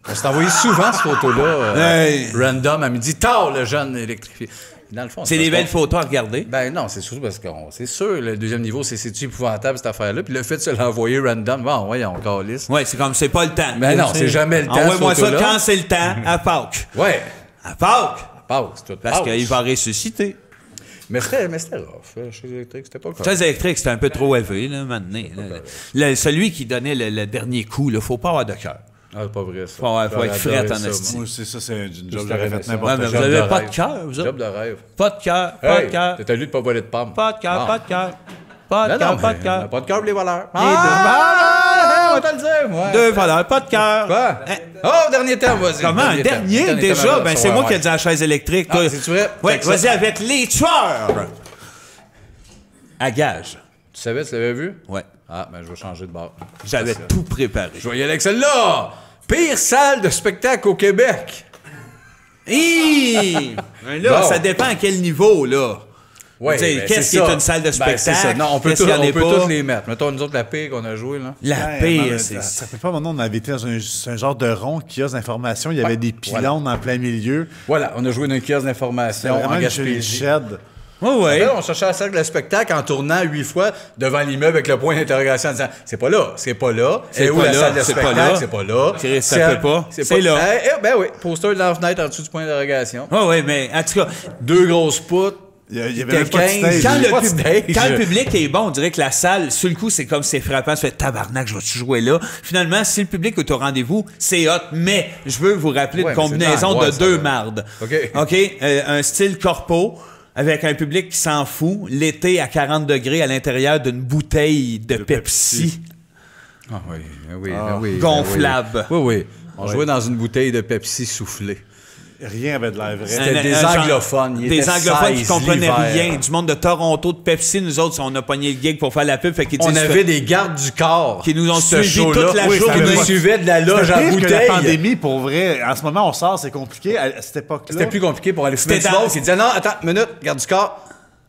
B: On s'est envoyé souvent cette photo-là, random, à midi. Tard, le jeune électrifié. Dans le fond,
C: C'est des belles photos à regarder.
B: Ben non, c'est surtout parce que c'est sûr, le deuxième niveau, c'est-tu épouvantable, cette affaire-là. Puis le fait de se l'envoyer random, bon, voyons, calisse.
C: Ouais, c'est comme, c'est pas le temps.
B: Ben non, c'est jamais le temps,
C: Envoie-moi
B: cette
C: ça
B: photo-là.
C: quand c'est le temps, à Pâques.
B: Ouais,
C: À Pâques!
B: passe, tout
C: Parce
B: passe.
C: qu'il va ressusciter.
B: Mais c'était rough, chez électrique, c'était pas
C: Chaise électrique, c'était un peu trop élevé, là, maintenant. Celui qui donnait le dernier coup, il faut pas avoir de cœur.
B: Ah, c'est pas vrai, ça.
C: Faut être
B: J'aurais
C: frette
B: adoré
C: en
B: ça,
C: esti.
B: moi.
D: Moi aussi, ça, c'est une job
B: Juste
D: que j'aurais
B: t'aurais
D: fait
B: aimé ça.
C: Ouais,
D: n'importe
C: mais
D: quoi.
C: vous
B: Job
C: avez
B: de
C: pas de
B: rêve.
C: cœur, vous autres?
B: Job de rêve.
C: Pas de cœur, pas de
B: Hey,
C: cœur.
B: t'es lui de pas voler de pommes.
C: Pas de cœur,
B: Ah.
C: pas de cœur. Pas de
B: Non,
C: cœur,
B: non,
C: pas de
B: mais
C: cœur.
B: pas de cœur pour les voleurs.
C: deux.
B: Ah, on va te le dire, moi.
C: Deux valeurs, pas de cœur.
B: Quoi?
C: Hein?
B: Oh, dernier thème, vas-y.
C: Comment? Un dernier
B: thème,
C: déjà?
B: thème,
C: Ben,
B: ça,
C: c'est
B: ouais,
C: moi qui ai
B: ouais.
C: dit la chaise électrique. toi.
B: Ah, c'est-tu vrai?
C: Ouais,
B: Fait que ça-
C: vas-y avec les tueurs. À gage.
B: Tu savais, tu l'avais vu?
C: Ouais.
B: Ah, ben, je vais changer de bord.
C: J'avais tout préparé.
B: Je vais y aller avec celle-là. Pire salle de spectacle au Québec.
C: Hi! Ben là,
B: Bon.
C: ça dépend à quel niveau, là.
B: Ouais,
C: Tu sais,
B: ben,
C: qu'est-ce
B: c'est
C: qui est
B: ça.
C: une salle de
B: Ben, c'est ça.
C: spectacle?
B: Non, on peut,
C: Qu'est-ce qu'il y en a pas?
B: toutes les mettre. Mettons, nous autres, la pire qu'on a jouée, là.
C: La
D: Ouais,
C: pire,
D: mais
C: c'est...
D: ça fait pas maintenant, on avait été dans un genre de rond kiosque d'information. Il y avait des pylônes en plein milieu.
B: Voilà, on a joué dans un kiosque d'information
D: Vraiment
B: en
D: une
B: Gaspésie.
D: shed.
C: Ouais, ouais.
B: Là, on cherchait la salle de spectacle en tournant 8 fois devant l'immeuble avec le point d'interrogation en disant c'est pas là, c'est pas là, c'est où
C: pas
B: la
C: là,
B: salle de
C: c'est pas
B: spectacle,
C: là.
B: c'est pas là.
C: Chris, ça peut pas. C'est là.
B: Ben oui, poster de la fenêtre en dessous du point d'interrogation.
C: Ouais, ouais, mais en tout cas,
B: Deux grosses poutres.
D: Il y avait même pas de
B: Quelqu'un-
D: stage.
C: quand
B: J'ai pas
C: le,
B: de stage.
C: quand le public est bon, on dirait que la salle, sur le coup, c'est comme c'est frappant. Tu fais tabarnak, je vais-tu jouer là? Finalement, si le public est au rendez-vous, c'est hot. Mais je veux vous rappeler
B: Ouais,
C: une
B: mais
C: combinaison
B: c'est dans la
C: de
B: boîte,
C: deux
B: ça, là.
C: mardes.
B: OK.
C: OK? Un style corpo avec un public qui s'en fout. L'été à 40 degrés à l'intérieur d'une bouteille de Pepsi.
B: Ah oui, oui, oui.
C: Gonflable.
B: Oui, oui. On jouait dans une bouteille de Pepsi soufflée.
D: Rien avait de l'air vrai.
B: C'était des
C: genre-
B: anglophones. Il
C: Des
B: était
C: anglophones qui
B: 16
C: comprenaient
B: l'hiver.
C: rien. Du monde de Toronto, de Pepsi, nous autres, on a pogné le gig pour faire la pub. Fait qu'ils
B: On
C: disent,
B: avait des gardes du corps.
C: Qui nous ont
B: Ce
C: suivis
B: show-là.
C: toute la
B: Oui,
C: journée.
B: Qui nous suivaient de la loge
D: C'était
B: à
D: pire que la
B: bouteille.
D: pandémie, pour vrai. En ce moment, on sort, c'est compliqué. À cette époque-là.
B: C'était plus compliqué pour aller fumer du
C: C'était dans-
B: smoke. Ils disaient non, attends, minute, garde du corps.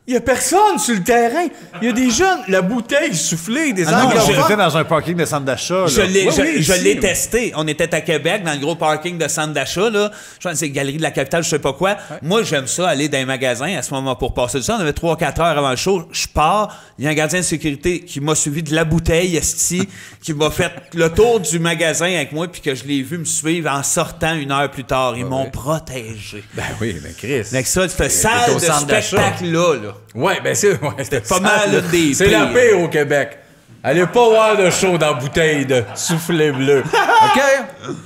B: Il y a personne sur le terrain. Il y a des jeunes, la bouteille soufflée, des
D: Ah non,
B: anglophones.
D: j'étais dans un parking de centre d'achat.
C: Je
D: là.
C: l'ai,
B: Oui,
C: je,
B: oui,
C: je
B: ici,
C: l'ai
B: oui.
C: testé. On était à Québec, dans le gros parking de centre d'achat, là. Je pense que c'est Galerie de la Capitale, je sais pas quoi. Moi, j'aime ça, aller dans les magasins à ce moment pour passer du temps. On avait 3-4 heures avant le show. Je pars. Il y a un gardien de sécurité qui m'a suivi de la bouteille, esti, qui m'a fait le tour du magasin avec moi, puis que je l'ai vu me suivre en sortant 1 heure plus tard. Ils m'ont protégé.
B: Ben oui, mais Chris.
C: Avec ça, cette
B: T'es
C: salle
B: au
C: de
B: centre d'achat.
C: spectacle-là, là.
B: Ouais, ben c'est c'était
C: pas mal une des
B: C'est la
C: pires.
B: pire au Québec. Allez pas voir de show dans la bouteille de soufflé bleu. OK?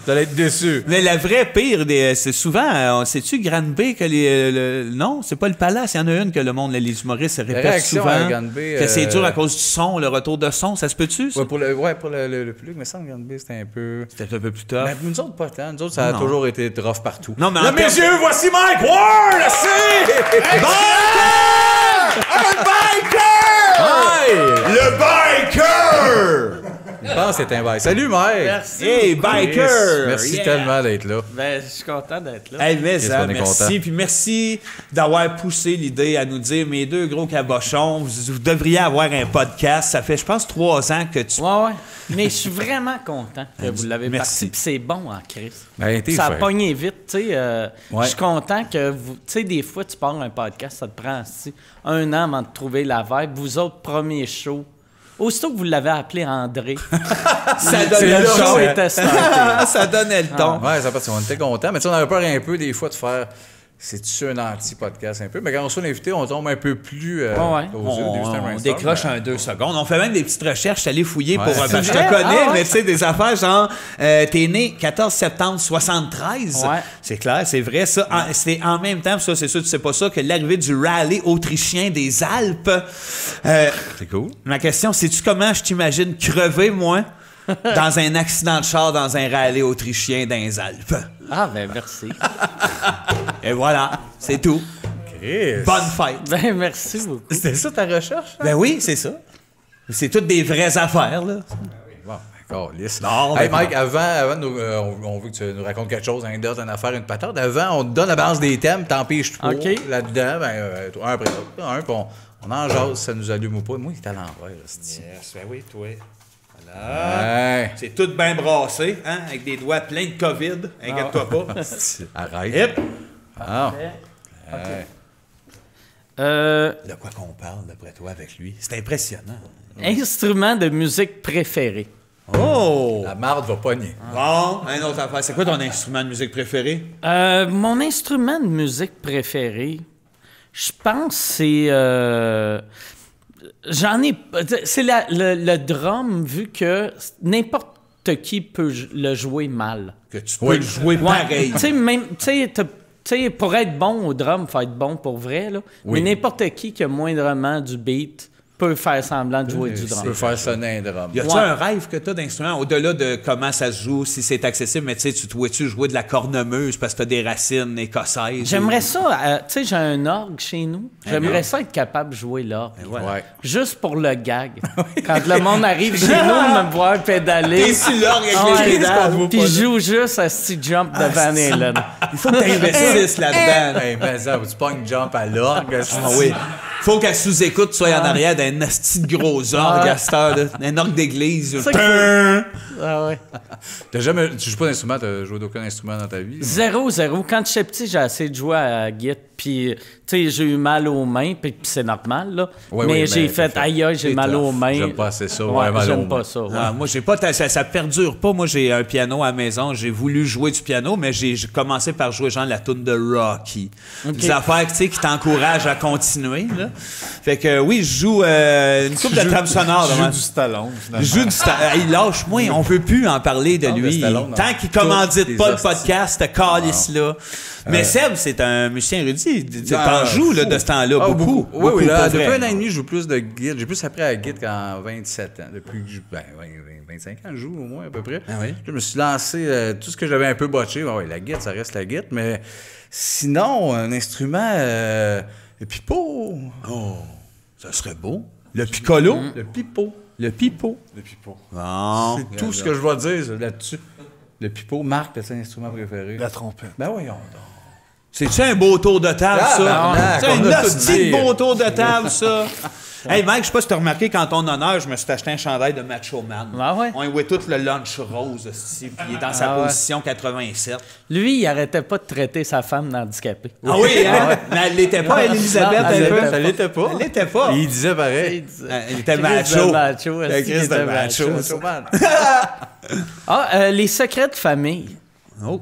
B: Vous allez être déçus.
C: Mais la vraie pire, c'est souvent, sais-tu, Granby, que non, c'est pas le Palace, il y en a une que le monde, les humoristes se répètent
B: réaction
C: souvent.
B: à Granby,
C: Que c'est dur à cause du son, le retour de son, ça se peut-tu, ça?
B: Ouais, pour le public, mais ça, en Granby, c'était un peu.
C: C'était un peu plus tough.
B: Mais nous autres, pas tant. Nous autres, ça a
C: Non.
B: toujours été rough partout.
C: Non, mais en
B: Là,
C: termes-
B: messieurs, voici Mike Ward! Hey!
C: Le biker!
B: Je pense que c'est un bail. Salut, Mike!
F: Merci.
C: Hey, biker!
B: Merci
C: Yeah.
B: tellement d'être là.
F: Ben, je suis content d'être là.
C: Hey, mais
B: Qu'est-ce
C: ça,
B: qu'on est
C: merci.
B: content.
C: Puis merci d'avoir poussé l'idée à nous dire, mes deux gros cabochons, vous devriez avoir un podcast. Ça fait, je pense, 3 ans que tu...
F: Ouais. Mais je suis vraiment content que vous l'avez
C: Merci.
F: parti. Puis c'est bon en crise.
B: Ben, t'es
F: Ça a
B: fin.
F: pogné vite, tu sais.
B: Ouais.
F: Je suis content que vous. Tu sais, des fois, tu pars un podcast, ça te prend aussi 1 an avant de trouver la vibe. Vous autres, premier show. Aussitôt que vous l'avez appelé André,
C: Ça
F: le
C: donnait le
F: show
C: ton.
F: était starté.
C: Ça donnait le ton.
B: Ouais, ça passe. On était contents. Mais tu sais, on avait peur un peu des fois de faire. C'est-tu un anti-podcast un peu? Mais quand on se fait l'invité, on tombe un peu plus
F: ouais.
B: aux yeux des
C: On décroche un 2 secondes. On fait même des petites recherches. Je suis allé fouiller pour... parce que je te
F: vrai?
C: connais,
F: Ah ouais?
C: mais tu sais, des affaires genre... t'es né 14 septembre 73.
F: Ouais.
C: C'est clair, c'est vrai. Ça, c'était en même temps, ça, c'est sûr, tu sais pas ça, que l'arrivée du rallye autrichien des Alpes.
B: C'est cool.
C: Ma question, sais-tu comment je t'imagine crever, moi, dans un accident de char dans un rallye autrichien dans les Alpes?
F: Ah, ben, merci.
C: Et voilà, c'est tout.
B: Chris.
C: Bonne fête.
F: Ben, merci beaucoup.
B: C'était ça ta recherche?
C: Ben oui, c'est ça. C'est toutes des vraies affaires, là.
B: Bon, d'accord, lisse.
C: Non,
B: Hey
C: ben
B: Mike, avant de nous, on veut que tu nous racontes quelque chose, une anecdote, une affaire, une patate. Avant, on te donne la balance des thèmes, t'empêches trop.
F: OK.
B: Là-dedans, un après l'autre. Un, puis on en jase, ça nous allume ou pas. Moi, il est à l'envers, c'est
C: Yes, ben oui, toi.
B: Ouais.
C: C'est tout bien brassé, hein, avec des doigts pleins de COVID. Inquiète-toi pas.
B: Arrête.
C: Hip.
B: Ah.
C: De quoi qu'on parle, d'après toi, avec lui? C'est impressionnant.
F: Instrument de musique préféré.
C: Oh!
B: La marde va pogner.
C: Bon, un autre affaire. C'est quoi ton instrument de musique préféré?
F: Mon instrument de musique préféré, je pense c'est j'en ai c'est le drum vu que n'importe qui peut le jouer mal.
C: Que tu peux le jouer pareil.
F: Tu sais, même, tu sais, pour être bon au drum, il faut être bon pour vrai, là.
B: Oui.
F: Mais n'importe qui a moindrement du beat peut faire semblant de jouer du
B: Tu
F: drum.
B: peux faire sonner un drum.
C: Y a-tu
F: Ouais.
C: un rêve que t'as d'instrument, au-delà de comment ça se joue, si c'est accessible, mais tu sais, tu te vois-tu jouer de la cornemuse parce que t'as des racines écossaises?
F: J'aimerais ça, tu sais, j'ai un orgue chez nous. J'aimerais ça être capable de jouer l'orgue.
B: Ouais.
F: Juste pour le gag. Quand le monde arrive chez nous, me voir pédaler.
C: T'es sur l'orgue avec
F: Ouais,
C: les pédales.
F: puis je joue juste à Steve Jump de Van Halen.
C: Il faut que t'investisses là-dedans.
B: Hey, mais ça, tu pognes jump à l'orgue.
C: Ah oui. Faut qu'elle sous-écoute, soit en arrière d'un asti de gros orgue à cette heure, là. Un orgue d'église.
F: C'est ça Ah ouais.
B: Tu joues pas d'instrument, t'as joué d'aucun instrument dans ta vie?
F: 0-0. Quand j'étais petit, j'ai essayé de jouer à la guitare, puis, tu sais, j'ai eu mal aux mains, puis c'est normal, là.
B: Oui,
F: mais
B: oui,
F: j'ai
B: mais
F: fait,
B: t'as fait-
F: aïe, aïe, j'ai
B: c'est
F: mal
B: tough.
F: aux mains.
B: J'aime pas assez ça,
F: Ouais,
B: ouais, mal aux
F: j'aime
B: mains.
F: pas ça. Ouais.
C: Ah, moi, j'ai pas ça perdure pas. Moi, j'ai un piano à la maison. J'ai voulu jouer du piano, mais j'ai commencé par jouer genre la tune de Rocky. Des affaires, tu sais, qui t'encouragent à continuer, là. Fait que oui, je joue une couple de trames sonores.
D: Je
C: là,
D: joue du Stallone, finalement.
C: Je joue du il lâche moi, on peut plus en parler de
B: Non, mais
C: lui.
B: Stallone,
C: Tant
B: non.
C: qu'il commandite
B: Toutes
C: pas
B: les
C: le podcast, ce calice-là. Mais Seb, c'est un musicien érudit. T'en joues là, de ce temps-là,
B: Ah,
C: beaucoup.
B: Oui, oui, là,
C: pour
B: depuis
C: vrai.
B: un an et demi, je joue plus de guitare. J'ai plus appris à la guitare qu'en 27 ans. Depuis que 25 ans, je joue au moins à peu près.
C: Ah oui?
B: Je me suis lancé, tout ce que j'avais un peu botché, la guitare, ça reste la guitare, mais sinon, un instrument, le pipeau.
C: Oh, ça serait beau. Le piccolo.
B: Le pipeau.
C: Le pipeau.
D: Le pipeau.
C: Bon.
B: C'est tout ce que je vais dire là-dessus. Le pipeau, Marc, c'est son instrument préféré.
D: La trompette.
B: Ben voyons donc.
C: C'est-tu un beau tour de table, ça?
B: Tabarnak,
C: C'est
B: on
C: un
B: a tout
C: hostie
B: dit.
C: de beau tour de table, ça. Hey Mike, je sais pas si t'as remarqué qu'en ton honneur, je me suis acheté un chandail de Macho Man.
F: Ah ouais?
C: On voit tout le lunch rose, hostie, puis il est dans sa
F: Ah ouais.
C: position 87.
F: Lui, il arrêtait pas de traiter sa femme d'handicapée.
C: Ah oui, hein? Mais elle l'était pas, elle, Elisabeth,
F: Non,
C: un
F: elle
C: peu.
F: l'était
B: Ça l'était pas.
C: Elle l'était pas.
B: Il disait pareil.
C: Elle était
F: Chris
C: macho.
F: de macho,
C: Le
F: est-ce
C: Chris
F: qu'il
C: de
F: était
C: macho.
F: macho?
B: Man.
F: Les secrets de famille.
C: Oh.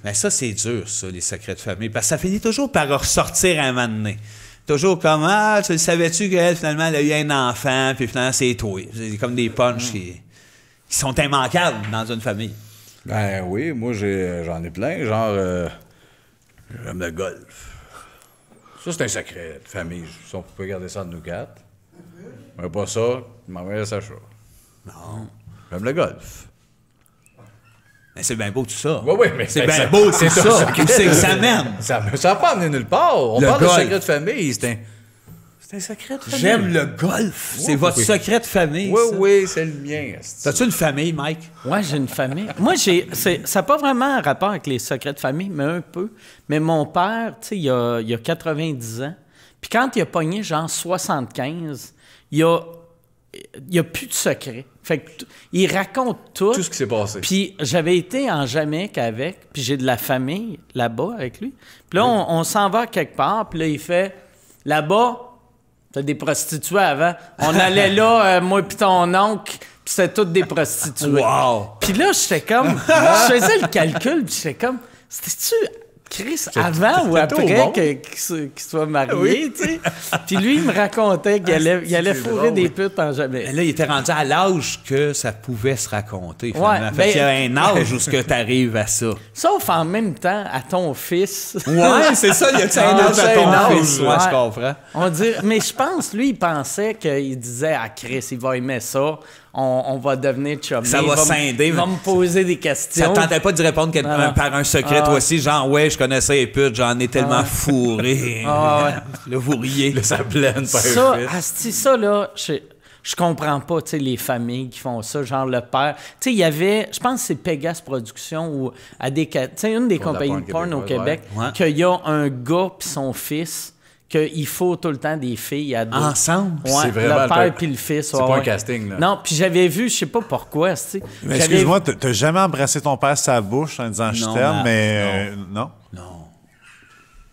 C: Mais ça, c'est dur, ça, les secrets de famille, parce que ça finit toujours par ressortir à un moment donné. Toujours comme, tu le savais-tu qu'elle, finalement, elle a eu un enfant, puis finalement, c'est toi. C'est comme des punchs qui sont immanquables dans une famille.
B: Ben oui, moi j'en ai plein. Genre, j'aime le golf. Ça, c'est un secret de famille. Si on peut garder ça entre nous quatre. Mais pas ça, je m'enverrai à Sacha. Non. J'aime le golf.
C: Mais c'est bien beau tout ça.
B: Oui, oui, mais
C: c'est bien beau tout ça. Où c'est que ça mène?
B: Ça n'a pas amené nulle part. On
C: Le
B: parle
C: golf.
B: de secret de famille. C'est un secret de famille.
C: J'aime le golf. C'est votre
B: oui.
C: secret de famille,
B: Oui,
C: ça.
B: oui, c'est le mien. esti.
C: T'as-tu une famille, Mike?
F: Ouais, j'ai une famille. Moi, ça n'a pas vraiment un rapport avec les secrets de famille, mais un peu. Mais mon père, tu sais, il a 90 ans. Puis quand il a pogné genre 75, il y a plus de secret. Fait que il raconte tout.
B: Tout ce qui s'est passé.
F: Puis j'avais été en Jamaïque avec, puis j'ai de la famille là-bas avec lui. Puis là, on s'en va quelque part, puis là, il fait, là-bas, t'as des prostituées avant. On allait là, moi puis ton oncle, puis c'était toutes des prostituées.
C: Wow!
F: Puis là, j'étais comme, je faisais le calcul, puis j'étais comme, c'était-tu Chris avant ou
B: c'était au
F: après
B: bon.
F: qu'il soit marié, tu sais? Puis lui, il me racontait qu'il allait fourrer
B: drôle,
F: des
B: oui.
F: putes en Jamaïque.
C: Mais là, il était rendu à l'âge que ça pouvait se raconter, finalement.
F: Ouais,
C: Fait qu'il y a
F: ben-
C: un âge où ce que t'arrives à ça.
F: Sauf en même temps à ton fils.
C: Ouais, c'est ça, il y a un
F: Ah,
C: âge à
F: c'est
C: ton
F: un âge,
C: fils. Ouais, je
F: ouais.
C: comprends.
F: On dit, mais je pense, lui, il pensait qu'il disait à Chris, il va aimer ça, on va devenir chummy.
C: Ça va scinder.
F: Il va me poser des
C: Ça
F: questions.
C: te tentait pas d'y répondre
F: Non.
C: par un secret,
F: Ah.
C: toi aussi, genre, ouais, je connaissais les putes, j'en ai tellement fourré.
F: Ah, ouais.
C: Là, vous riez.
B: Là, ça plaine,
F: Ça,
B: père
F: asti, ça, là, je comprends pas, tu sais, les familles qui font ça, genre le père. Tu sais, il y avait, je pense que c'est Pegasus Productions ou tu sais, une des
B: Pour la
F: compagnies de
B: porn
F: porn au
B: québécoise,
F: Québec,
C: ouais.
F: qu'il y a un gars puis son fils, qu'il faut tout le temps des filles à deux.
C: Ensemble?
F: Ouais,
B: C'est vraiment
F: le
B: le
F: père
B: père.
F: puis le fils.
B: C'est
F: ouais,
B: pas un
F: ouais.
B: casting, là.
F: Non, puis j'avais vu, je sais pas pourquoi, tu sais.
D: Mais
F: j'avais-
D: excuse-moi, t'as jamais embrassé ton père sur sa bouche en disant je
C: Non,
D: t'aime,
C: Marc,
D: mais non?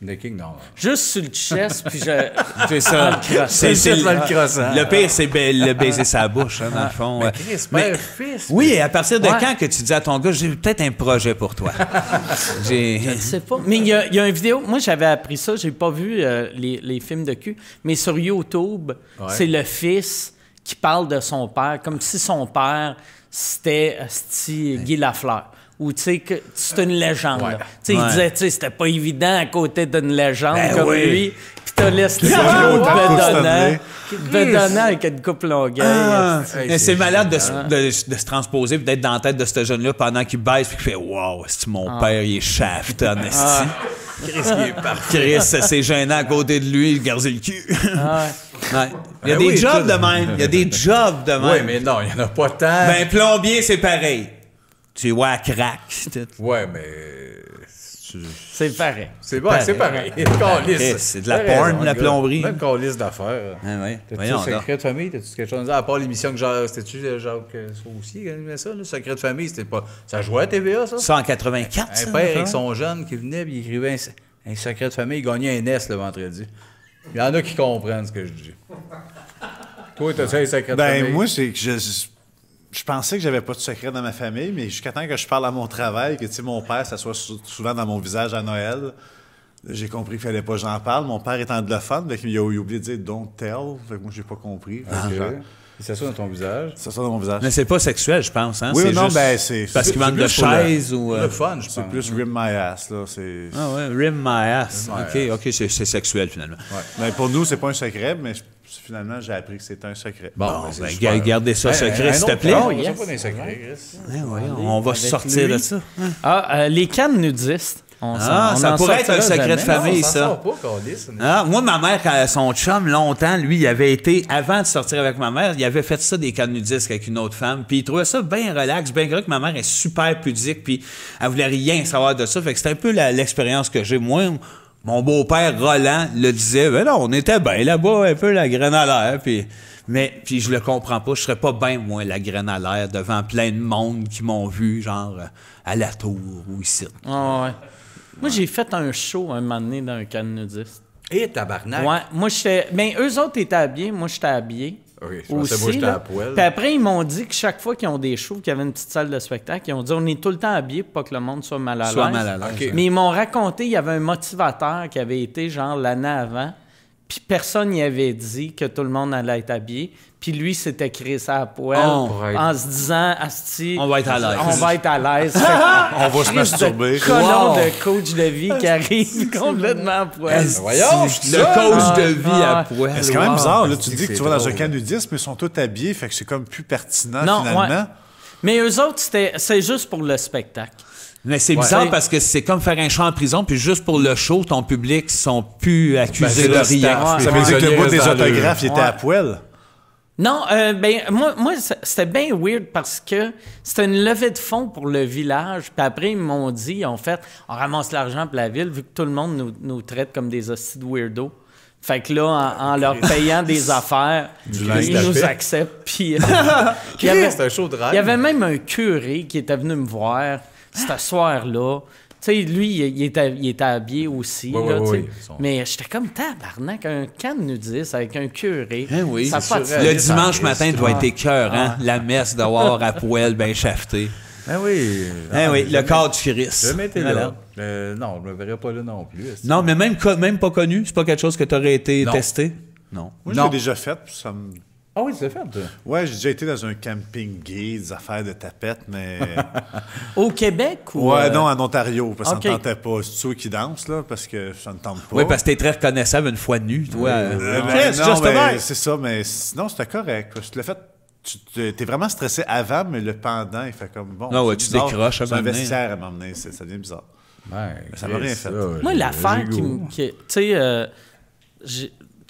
B: The King, non.
F: Juste sur le chest, puis je...
C: C'est ça.
B: C'est dans le croissant.
C: Le pire, c'est le baiser sa bouche, hein, dans le fond. ouais.
B: Chris,
C: Mais-
B: père, fils.
C: Oui, et à partir de
F: Ouais.
C: quand que tu dis à ton gars, j'ai peut-être un projet pour toi? J'ai...
F: Je sais pas. Mais il y a une vidéo, moi j'avais appris ça, j'ai pas vu les films de cul, mais sur YouTube,
B: Ouais.
F: c'est le fils qui parle de son père, comme si son père, c'était Guy Lafleur. Ou tu sais que c'est une légende.
B: Ouais.
F: Tu sais, il disait, tu sais, c'était pas évident à côté d'une légende comme
C: oui.
F: lui. Puis t'as Leslie
D: Joe
F: bedonnant, bedonnant avec une coupe longueuil.
C: Mais c'est malade de se transposer, d'être dans la tête de ce jeune-là pendant qu'il baisse, puis qu'il fait wow, c'est mon père, il est shaft en esti. Chris, il est parfait. Chris, c'est gênant à côté de lui, il garde le cul. Ouais. Il y a des jobs de même. Il y a des jobs de même.
B: Oui, mais non, il n'y en a pas tant.
C: Ben, plombier, c'est pareil. Tu vois, à crack.
B: Ouais, mais.
F: C'est pareil.
B: C'est bon, c'est pareil.
C: C'est de la porn, la plomberie.
B: Même calice d'affaires.
C: Ah ouais.
B: T'as-tu
C: Voyons
B: un secret de famille? T'as-tu quelque chose à dire? À part l'émission que c'était-tu Jacques aussi qui animait ça, le secret de famille? C'était pas. Ça jouait à TVA, ça?
C: Ça en 84, ça?
B: Un père avec son jeune qui venait et il écrivait un secret de famille, il gagnait un S le vendredi. Il y en a qui comprennent ce que je dis. Toi, t'as-tu un secret de famille?
D: Ben, moi, c'est que je pensais que j'avais pas de secret dans ma famille, mais jusqu'à temps que je parle à mon travail, que tu sais, mon père s'assoit souvent dans mon visage à Noël, j'ai compris qu'il fallait pas que j'en parle. Mon père est anglophone, donc il a oublié de dire don't tell. Fait que moi, j'ai pas compris.
B: Il s'assoit dans ton visage.
D: C'est ça dans mon visage.
C: Mais c'est pas sexuel, je pense. Hein?
D: Oui
C: c'est
D: ou non,
C: juste
D: ben c'est.
C: parce qu'ils vendent de
D: plus pour
C: chaises ou.
B: Le fun, je pense.
D: C'est plus rim my ass, là. C'est.
C: Ah ouais, rim my ass. OK, c'est sexuel finalement.
D: Ben, pour nous, c'est pas un secret, mais finalement, j'ai appris que c'était un secret.
B: Bon,
C: Ben, gardez ça secret, s'il te plaît.
B: Non, il n'y a pas d'un secret, Chris.
C: On va sortir de ça.
F: Les cannes nudistes. On
C: ça
F: en
C: pourrait être un
F: sortira
C: secret de
F: jamais.
C: famille,
B: On s'en
C: ça.
B: sort pas, câlisse.
C: Moi, ma mère, quand son chum, longtemps, lui, il avait été, avant de sortir avec ma mère, il avait fait ça des cannes nudistes avec une autre femme, puis il trouvait ça bien relax, bien correct. Ma mère est super pudique, puis elle voulait rien savoir de ça. Fait que c'était un peu l'expérience que j'ai. Moi, mon beau-père, Roland, le disait, ben non, on était bien là-bas, un peu la graine à l'air, puis je le comprends pas. Je serais pas bien, moi, la graine à l'air, devant plein de monde qui m'ont vu, genre, à la tour ou ici.
F: Ah ouais. Moi, j'ai fait un show un moment donné dans un canne nudiste.
B: Et tabarnak.
F: Ouais, moi, j'étais. Ben, eux autres étaient habillés, moi, j'étais habillé.
B: Ok, je pensais
F: aussi,
B: moi, j'étais
F: là.
B: à poil.
F: Puis après, ils m'ont dit que chaque fois qu'ils ont des shows, qu'il y avait une petite salle de spectacle, ils ont dit on est tout le temps habillés pour pas que le monde soit mal à l'aise.
B: Ok.
F: Mais ils m'ont raconté, il y avait un motivateur qui avait été genre l'année avant, puis personne n'y avait dit que tout le monde allait être habillé. Puis lui, s'était créé ça à poil en se disant asti,
C: On va être à l'aise.
F: On va être à l'aise.
D: On va se masturber.
F: Colon de coach de vie qui arrive complètement à poil.
B: Voyons,
C: Le coach de vie à poil.
D: Mais c'est quand même bizarre, là. Tu
B: c'est
D: dis
B: que
D: que
B: c'est
D: tu vas dans un
B: drôle.
D: camp nudiste, mais ils sont tous habillés, fait que c'est comme plus pertinent
F: Non,
D: finalement.
F: ouais. Mais eux autres, c'est juste pour le spectacle.
C: Mais c'est bizarre
F: Ouais.
C: parce que c'est comme faire un show en prison, puis juste pour le show, ton public sont plus accusés
B: c'est
C: de
B: le
C: rien.
B: staff.
D: Ça veut dire que le bout des
B: Dans le-
D: autographes, il était
F: Ouais.
D: à poil.
F: Non, ben moi c'était bien weird parce que c'était une levée de fonds pour le village. Puis après, ils m'ont dit, on ramasse l'argent pour la ville, vu que tout le monde nous traite comme des hosties de weirdos. Fait que là, en leur payant des affaires,
B: linge
F: ils
B: tapé.
F: nous acceptent. Puis
B: C'est un show de rêve.
F: il y avait même un curé qui était venu me voir ce soir-là. Tu sais, lui, il était habillé aussi.
B: Oui,
F: là,
B: oui,
F: tu sais.
B: oui. Ils sont-
F: Mais j'étais comme tabarnak, un camp nudiste avec un curé.
C: Hein, oui,
F: Ça a
C: c'est
F: pas de
C: sûr.
F: sens.
C: Le dimanche matin doit être écœurant, la messe d'avoir à poil bien shafté.
B: Ah oui.
C: Hein, oui, le corps du Christ.
B: Je m'étais
C: Voilà.
B: là. Non, je me verrais pas là non plus.
C: Non, mais même pas connu, c'est pas quelque chose que tu aurais été
B: Non.
C: testé? Non.
D: Moi, je
B: Non.
D: l'ai déjà fait, puis ça me...
B: Ah oui, tu l'as fait, toi.
D: Ouais, j'ai déjà été dans un camping gay, des affaires de tapettes, mais...
F: Au Québec ou...
D: Ouais, non, en Ontario, parce que
F: Ok.
D: ça me tentait pas. C'est ceux qui dansent, là, parce que ça ne tente pas.
C: Oui, parce que t'es très reconnaissable une fois nu, toi.
D: Ben,
C: Chris,
D: non,
C: just
D: mais
C: about.
D: c'est ça, mais sinon, c'était correct. Parce que tu l'as fait... Tu t'es vraiment stressé avant, mais le pendant, il fait comme... Bon,
C: Ah ouais,
D: c'est
C: tu
D: bizarre.
C: décroches à
D: C'est un
C: m'amener.
D: vestiaire à m'emmener, ça devient bizarre.
B: Ouais,
D: ça m'a rien fait.
F: Moi, l'affaire qui tu sais,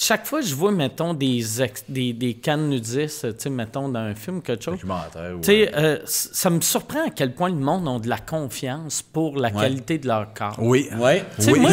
F: chaque fois que je vois, mettons, des cannes nudistes, tu sais, mettons, dans un film, quelque chose,
B: Documentaire.
F: tu sais, ça me surprend à quel point le monde a de la confiance pour la qualité de leur corps.
B: Oui.
C: Ouais.
F: Tu sais, moi,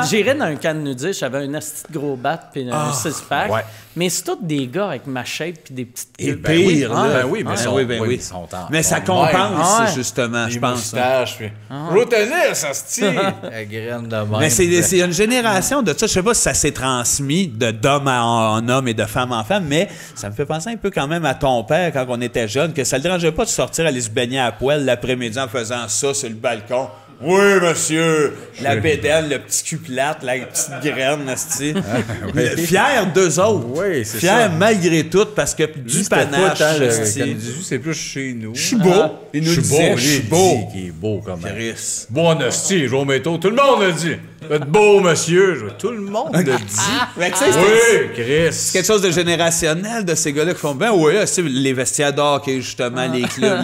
F: j'irais dans un canne nudiste, j'avais un asti de gros bat puis un six-pack,
B: ouais.
F: mais c'est tous des gars avec ma shape puis des petites
C: Et
F: queues.
C: pire,
B: oui,
C: là.
B: ben oui, mais
C: Ben
B: sont-
C: oui, ben
B: oui,
C: oui.
B: ils sont en-
C: Mais ça
B: en
C: compense,
F: même. Ouais.
C: justement, je
B: Les
C: pense.
B: moustaches, puis... Retenez, asti! La graine de même.
C: Mais c'est une génération de ça. Je sais pas si ça s'est transmis d'homme en homme et de femme en femme, mais ça me fait penser un peu quand même à ton père quand on était jeune, que ça le dérangeait pas de sortir aller se baigner à poil l'après-midi en faisant ça sur le balcon. Oui, monsieur. La bédaine, le petit cul plate, la petite graine, esti. Fier d'eux autres.
B: Oui, c'est
C: Fier
B: ça.
C: malgré tout, parce que du panache, esti.
B: Comme dit, c'est plus chez nous.
C: Je suis beau. Il nous
B: Je suis
C: disait,
B: beau,
C: je suis
B: lui,
C: beau.
B: il dit qu'il est beau quand même.
C: Chris.
B: Bon hostie, Joe Métaux, tout le monde le dit. Vous êtes beau, monsieur. Tout le monde le dit.
C: Fait que ça, c'est
B: Oui, Chris.
C: c'est quelque chose de générationnel de ces gars-là qui font ben oui, les vestiaires d'hockey, justement, les clubs,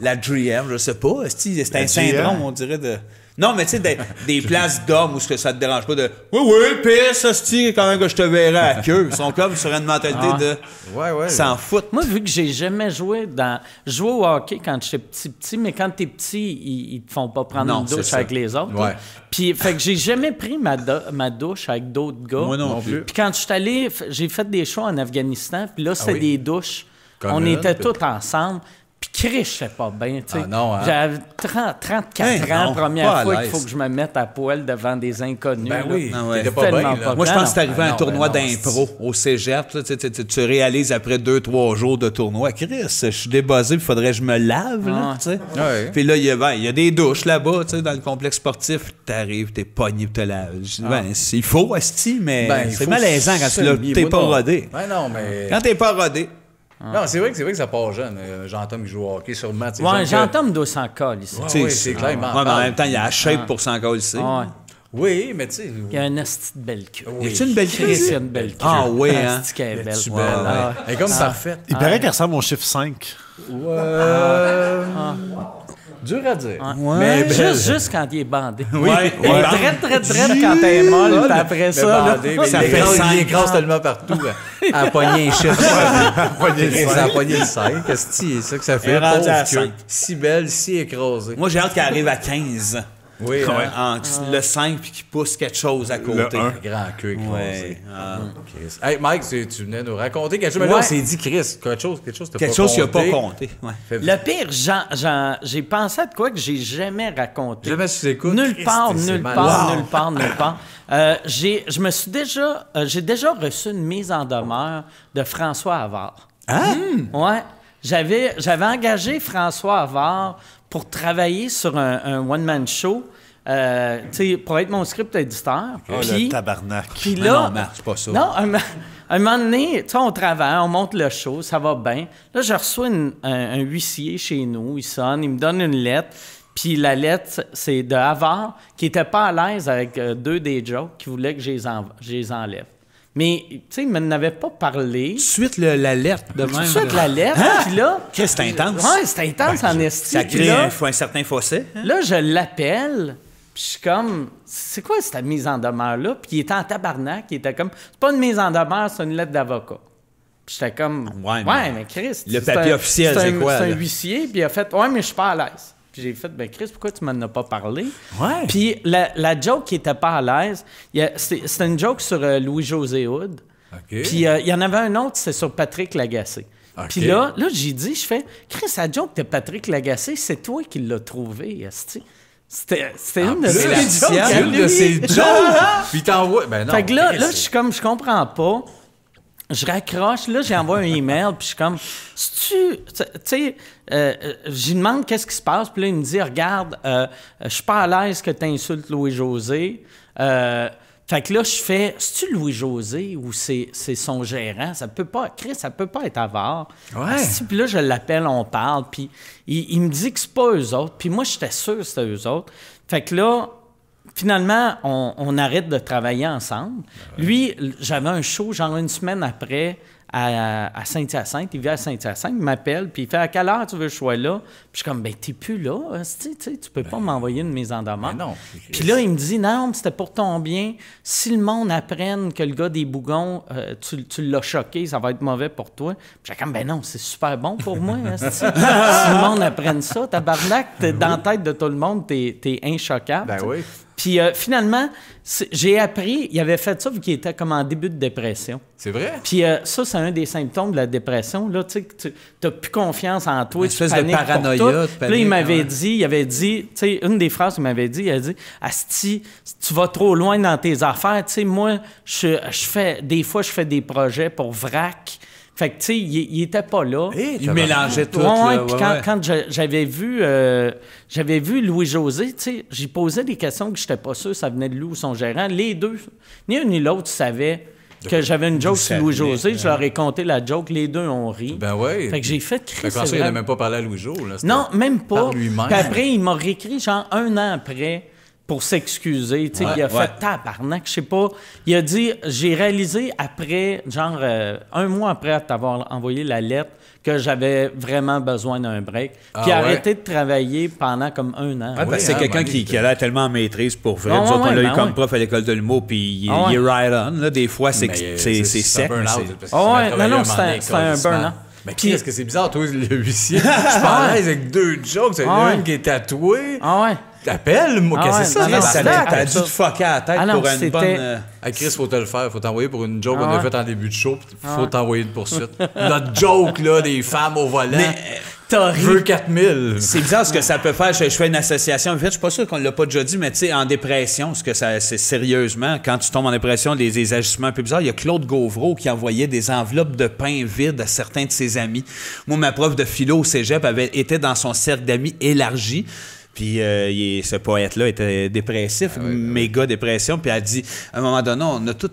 C: la GM, je sais pas. C'est un
D: La
C: syndrome,
D: GM.
C: on dirait de. Non, mais tu sais, des places d'hommes où ce que ça te dérange pas de oui, pisse, hostie, quand même que je te verrai à queue. Ils sont comme sur une mentalité de
B: Ouais.
C: s'en foutent.
F: Moi, vu que j'ai jamais joué Je jouais au hockey quand j'étais petit, mais quand t'es petit, ils te font pas prendre
C: Non,
F: une
C: c'est
F: douche
C: ça.
F: avec les autres.
B: Ouais.
F: Puis, fait que j'ai jamais pris ma douche avec d'autres gars.
C: Moi non plus.
F: Puis quand je suis allé, j'ai fait des shows en Afghanistan, puis là, c'était
B: oui?
F: des douches.
B: Communes,
F: On était
B: puis-
F: tous ensemble. Puis Chris, je sais pas bien, tu sais.
B: Ah non, hein?
F: J'avais 34
C: Ben
F: ans,
C: non,
F: première
C: pas à
F: fois qu'il
C: l'aise.
F: faut que je me mette à poil devant des inconnus.
B: Ben oui,
C: Ah ouais.
B: t'étais pas
F: Tellement
B: bien,
F: pas
B: là.
C: Moi, je
F: Non,
C: pense que c'est arrivé à un
B: non,
C: tournoi
B: ben non,
C: d'impro au cégep. Là, tu réalises après 2-3 jours de tournoi, Chris, je suis débuzzé, il faudrait que je me lave. Là, tu sais.
B: Ouais.
C: Puis là, il y a des douches là-bas, tu sais, dans le complexe sportif. T'arrives, t'es pogné, te laves. Je dis, ben, il faut, asti, mais
B: Ben, il
C: c'est
B: faut
C: malaisant quand tu l'as- t'es pas rodé.
B: Ouais, non, mais.
C: Quand t'es pas rodé,
B: Non, c'est vrai que ça part jeune. Jean-Tom qui joue au hockey, sûrement. tu sais,
F: Ouais,
B: jeune
F: j'entends me doit s'en colle ici.
B: que-
C: tu sais,
B: oui, c'est clair, il m'en
C: Ouais, mais en
B: parle.
C: même temps, il y a la shape pour s'en coller.
F: Ouais.
B: Oui, mais tu sais.
F: Il y a une esti de belle queue.
C: Y a-tu une belle
F: Chris,
C: crise?
F: il y a une belle queue.
C: Ah oui, hein?
F: Esti qu'elle est belle.
B: Tu
F: Ouais,
B: belle,
F: ouais.
B: hein. Elle est comme parfaite.
D: Il paraît qu'elle ressemble au chiffre 5.
B: Dur à dire.
C: Ouais.
B: Mais belle.
F: Juste quand il est bandé.
C: Oui.
F: Elle est très quand elle est molle, puis après
B: Mais
F: ça, là,
B: bandé, mais
C: ça
B: il
C: fait
B: écrase-
C: cinq
B: il écrase tellement partout. Elle a pogné un chiffre. Elle a pogné le 5. Qu'est-ce que c'est ça que ça fait?
C: Elle est rendue
B: Pauvre
C: à
B: queue.
C: 5.
B: Si belle, si écrasée.
C: Moi, j'ai hâte qu'elle arrive à 15.
B: Oui,
C: Ouais,
B: hein.
C: le 5 puis qu'il pousse quelque chose à côté.
D: Le 1.
B: Grand queue écrasée.
C: Ouais. Ah.
B: Chris. Hey, Mike, tu venais nous raconter quelque chose. Mais là,
F: Ouais.
B: on s'est dit, Chris, quelque chose t'as
C: Quelque
B: pas
C: chose qui n'a pas
B: compté.
C: compté. Ouais.
B: Fait-
F: le pire, j'ai pensé à de quoi que j'ai jamais raconté.
B: Jamais su écoutes.
F: Nulle
B: Christ,
F: part,
B: c'est
F: nulle
B: malade.
F: part, nulle part. J'ai déjà reçu une mise en demeure de François Havard. Ouais. J'avais engagé François Havard pour travailler sur un one-man show, tu sais, pour être mon script éditeur.
D: Oh,
F: Puis-
D: le tabarnak.
F: Puis
C: Mais
F: là,
C: non, Marc, c'est pas ça.
F: Non, un moment donné, tu sais, on travaille, on monte le show, ça va bien. Là, je reçois un huissier chez nous, il sonne, il me donne une lettre. Puis la lettre, c'est de Havard, qui était pas à l'aise avec deux des jokes, qui voulait que je les enlève. Mais, tu sais, il m'en avait pas parlé.
C: Suite la lettre de même.
F: Tout de suite, la lettre, puis là...
C: Chris, c'est intense.
F: Ouais, c'est intense en esti.
C: Ça
F: Puis
C: crée
F: là,
C: un certain fossé. hein?
F: là, je l'appelle, puis je suis comme, c'est quoi cette mise en demeure-là? Puis il était en tabarnak, il était comme, c'est pas une mise en demeure, c'est une lettre d'avocat. Puis j'étais comme,
C: Ouais,
F: mais Chris.
C: le papier officiel, c'est quoi,
F: C'est
C: là?
F: un huissier, puis il a fait, ouais, mais je suis pas à l'aise. Puis j'ai fait, ben Chris, pourquoi tu m'en as pas parlé?
C: Ouais.
F: Puis la joke qui était pas à l'aise, c'était une joke sur Louis-José Hood.
B: OK.
F: Puis il y en avait un autre, c'est sur Patrick Lagacé.
B: OK.
F: Puis là j'ai dit, je fais, Chris, la joke de Patrick Lagacé, c'est toi qui l'as trouvé, esti. C'était une de
B: C'est
F: ses
B: la
F: jokes
B: sienne,
F: à
B: une de
F: lui.
B: ses jokes. Puis t'envoies. Ben non.
F: Fait que là,
B: Chris,
F: je suis comme, je comprends pas. Je raccroche, là, j'envoie un email, puis je suis comme, tu sais, j'y demande qu'est-ce qui se passe, puis là, il me dit, regarde, je suis pas à l'aise que tu insultes Louis-José. Fait que là, je fais, c'est-tu Louis-José ou c'est son gérant? Ça peut pas, Chris, ça peut pas être Havard.
B: Ouais.
F: Puis là, je l'appelle, on parle, puis il me dit que c'est pas eux autres. Puis moi, j'étais sûr que c'était eux autres. Fait que là, finalement, on arrête de travailler ensemble. Lui, j'avais un show, genre une semaine après, à Saint-Hyacinthe. Il vient à Saint-Hyacinthe, il m'appelle, puis il fait « À quelle heure tu veux que je sois là? » Puis je suis comme « Ben, t'es plus là, tu peux pas m'envoyer une mise en demeure.
B: Ben non. »
F: Puis là, il me dit « Non, mais c'était pour ton bien. Si le monde apprenne que le gars des bougons, tu l'as choqué, ça va être mauvais pour toi. » Puis j'ai comme « Ben non, c'est super bon pour moi. Si le monde apprenne ça, tabarnak, t'es dans la tête de tout le monde, t'es inchoquable.
B: Ben oui.
F: Puis finalement, j'ai appris, il avait fait ça vu qu'il était comme en début de dépression.
B: C'est vrai?
F: Puis ça, c'est un des symptômes de la dépression. Là, tu sais, tu n'as plus confiance en toi.
C: Une espèce de
F: paniques pour
C: paranoïa,
F: tout.
C: de
F: Puis là,
C: panique,
F: il avait dit, tu sais, une des phrases qu'il m'avait dit, il a dit, Asti, tu vas trop loin dans tes affaires. Tu sais, moi, des fois, je fais des projets pour VRAC. Fait que, tu sais, il était pas là.
C: Il mélangeait tout.
F: Ouais,
C: là,
F: puis quand j'avais vu Louis-José, tu sais, j'y posais des questions que j'étais pas sûr ça venait de lui ou son gérant. Les deux, ni un ni l'autre savaient que j'avais une joke sur Louis-José. Je leur ai conté la joke. Les deux ont ri.
B: Ben oui.
F: Fait que j'ai fait
B: Fait
F: Chris.
B: que il n'a même pas parlé à Louis-Jo. Là,
F: Non, même pas.
B: par lui-même.
F: Puis après, il m'a réécrit genre 1 an après pour s'excuser. Tu sais, il a fait tabarnak, je sais pas. Il a dit, j'ai réalisé après, genre 1 mois après t'avoir envoyé la lettre, que j'avais vraiment besoin d'un break. Puis arrêté de travailler pendant comme 1 an.
C: Parce que c'est quelqu'un qui a l'air tellement en maîtrise pour vrai.
F: Ah,
C: Nous autres, on l'a eu
F: ben
C: comme
F: ouais.
C: prof à l'école de l'humour, puis il est right on. Là, des fois, c'est sec.
B: un
C: mais
B: burn-out.
C: c'est-
B: parce que
F: Ah ouais,
B: tu m'as
F: non,
B: travaillé
F: c'était un
B: calissement.
F: burn-out.
B: Mais
F: Puis-
B: qu'est-ce que c'est bizarre, toi, le huissier. Je suis pas à l'aise avec 2 jokes. Il y en a
F: Ouais.
B: une qui est tatouée.
F: Ah ouais.
B: T'appelles, moi,
F: Ah
B: qu'est-ce que
F: ouais,
B: c'est
F: non,
B: ça?
F: non,
C: T'as
F: c'est
C: dû
F: ça.
C: te fucker à la tête
F: Ah non,
C: pour une
F: c'était-
C: bonne...
B: Hey, Chris, faut te le faire. Faut t'envoyer pour une joke qu'on
F: Ah
B: a
F: ouais.
B: faite en début de show. Faut t'envoyer une poursuite. Notre joke, là, des femmes au volant.
F: T'as
B: Je veux
F: ri.
B: 4000.
C: C'est bizarre ce que ça peut faire. Je fais une association. En fait, je suis pas sûr qu'on l'a pas déjà dit, mais tu sais, en dépression, ce que ça, c'est sérieusement, quand tu tombes en dépression, des agissements un peu bizarres. Il y a Claude Gauvreau qui envoyait des enveloppes de pain vides à certains de ses amis. Moi, ma prof de philo au cégep était dans son cercle d'amis élargi. Puis ce poète-là était dépressif, méga dépression. Puis elle dit, à un moment donné, on a tout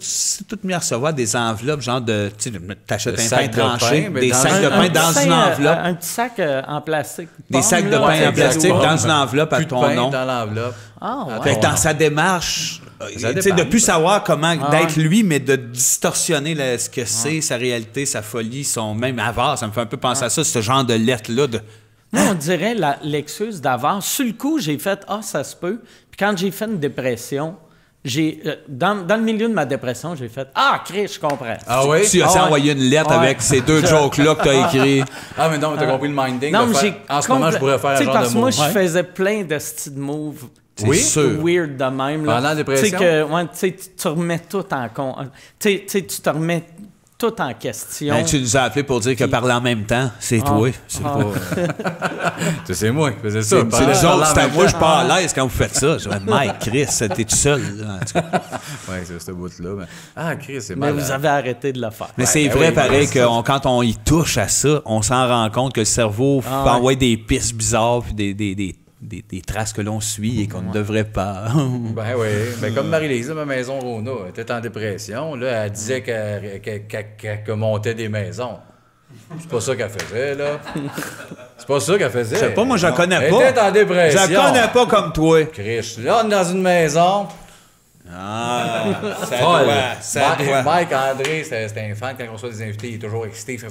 C: mis à recevoir des enveloppes, genre de, tu sais, t'achètes
B: De
C: un pain
B: sacs de
C: tranché,
B: pain, mais
C: des
B: dans
C: sacs de pain dans une enveloppe.
F: Un petit sac en plastique.
C: Des
F: Pomme,
C: sacs de
F: là,
C: pain
F: avec
C: en plastique
F: des
C: dans
F: doigts.
C: une enveloppe à
B: Plus de
C: ton
B: pain
C: nom.
B: dans l'enveloppe.
F: Ah, ouais.
C: Fait que dans sa démarche, tu sais,
B: dépend.
C: de plus savoir comment d'être
F: ouais.
C: lui, mais de distorsionner ce que c'est, sa réalité, sa folie, son même avare. Ça me fait un peu penser à ça, ce genre de lettre-là.
F: Moi, on dirait l'excuse d'avance. Sur le coup, j'ai fait « Ah, ça se peut ». Puis quand j'ai fait une dépression, dans le milieu de ma dépression, j'ai fait « Ah, Chris, je comprends ».
B: Ah oui?
C: Tu as
F: Ah ouais.
C: envoyé une lettre
F: Ouais.
C: avec ces 2 jokes-là que tu as écrits.
B: Ah, mais non, t'as compris le minding.
F: Non,
B: de
F: mais
B: faire-
F: j'ai...
B: En ce moment, je pourrais faire un
F: Tu sais,
B: genre
F: parce
B: de
F: que moi,
B: mot.
F: je faisais plein de styles de moves.
B: Oui?
C: sûr.
F: Weird de même. Là.
B: Pendant la dépression?
F: Tu sais que, ouais, tu sais, tu remets tout en compte. Tu sais, tu te remets tout en question.
C: Ben, tu nous as appelé pour dire que parler en même temps, c'est toi. C'est
F: Ah.
B: C'est moi qui faisais ça.
C: c'est
B: Pendant-
C: les autres, c'est à
B: pendant-
C: moi, je suis pas à l'aise quand vous faites ça. Je vais Mike, Chris, t'es tout seul. Là. En tout cas.
B: Ouais, c'est ce bout-là. Mais... Ah, Chris, c'est
F: Mais
B: malade.
F: vous avez arrêté de le faire.
C: Mais c'est
B: ben
C: vrai,
B: oui,
C: pareil,
B: ben,
C: que quand on y touche à ça, on s'en rend compte que le cerveau
F: Ah,
C: peut
F: ouais.
C: envoyer des pistes bizarres puis des traces que l'on suit et qu'on ne devrait pas.
B: Ben oui. Ben, comme Marie-Lise, ma maison Rona, elle était en dépression. Là, elle disait qu'elle montait des maisons. C'est pas ça qu'elle faisait, là. C'est pas ça qu'elle faisait.
C: Je sais pas, moi, je la
B: Non.
C: connais
B: Elle
C: pas.
B: était en dépression.
C: Je la connais pas comme toi.
B: Chris, là, on est dans une maison.
C: Ah, ça
B: Folle.
C: doit, ça doit.
B: Mike André, c'était un fan. Quand on reçoit des invités, il est toujours excité. Il fait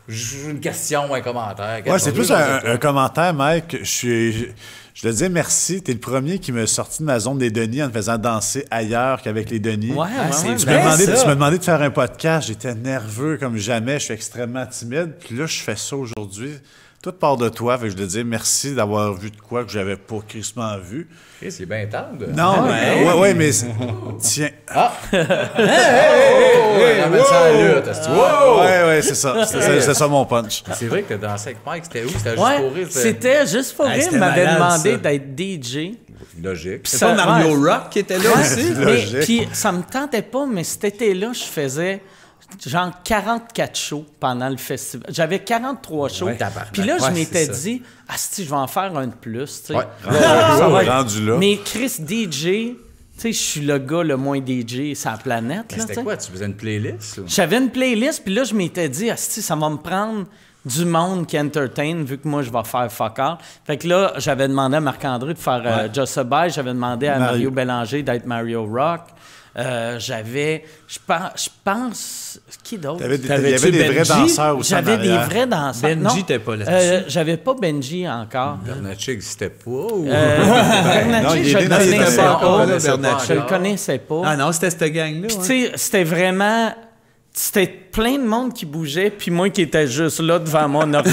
B: j'ai une question ou un commentaire.
D: Ouais, c'est plus un commentaire, Mike. Je te dis merci. T'es le premier qui m'a sorti de ma zone des Denis en me faisant danser ailleurs qu'avec les Denis.
F: Ouais,
C: c'est
F: ouais,
C: du
F: ouais.
C: vrai.
D: Tu m'as demandé de faire un podcast. J'étais nerveux comme jamais. Je suis extrêmement timide. Puis là, je fais ça aujourd'hui. Tout part de toi. Fait que je te dis merci d'avoir vu de quoi que j'avais pas crissement vu.
B: Chris, il est bien tendre.
D: Non, ouais, mais tiens.
B: Ouais, ramène ça à la lutte.
D: Ouais, c'est ça. C'est ça mon punch.
B: C'est vrai que t'as dansé avec Mike. C'était où? C'était juste
F: Ouais,
B: pour rire.
F: c'était juste pour
C: Hey,
F: rire.
C: c'était
F: Il m'avait
C: malade,
F: demandé
C: ça.
F: d'être DJ.
B: Logique.
C: C'est pas Mario Rock qui était là aussi?
F: Mais,
D: Logique.
F: puis ça me tentait pas, mais cet été-là, je faisais genre 44 shows pendant le festival. J'avais 43 shows.
B: tabarnak.
F: Puis là, je
C: Ouais,
F: m'étais
C: c'est ça.
F: dit, si je vais en faire un de plus. Tu sais.
B: Ouais.
F: Ça va être-
D: Rendu là.
F: Mais Chris, DJ, tu sais, je suis le gars le moins DJ sur la planète.
B: Mais
F: là,
B: c'était
F: tu sais.
B: quoi? Tu faisais une playlist? Ou?
F: J'avais une playlist, puis là, je m'étais dit, ça va me prendre du monde qui entertain, vu que moi, je vais faire fuck all. Fait que là, j'avais demandé à Marc-André de faire Just a Bye. J'avais demandé à Mario Bélanger d'être Mario Rock. Je pense... Qui d'autre?
D: Il y avait
C: T'avais-tu
D: des vrais
C: Benji?
D: danseurs aussi en
F: J'avais des
D: arrière.
F: vrais danseurs.
C: Benji,
F: Non,
C: t'es pas là-dessus.
F: j'avais pas Benji encore.
B: Bernatchez n'existait pas? Ou...
F: Bernatchez,
D: non, il
F: je
D: est
F: le
D: né dans les
F: connaissais
D: années
F: pas.
B: 50,
F: Je
B: Bernatchez.
F: le connaissais pas.
C: Ah non, c'était cette gang-là.
F: Puis,
C: ouais.
F: tu sais, c'était vraiment... C'était plein de monde qui bougeait, puis moi qui étais juste là devant mon ordi.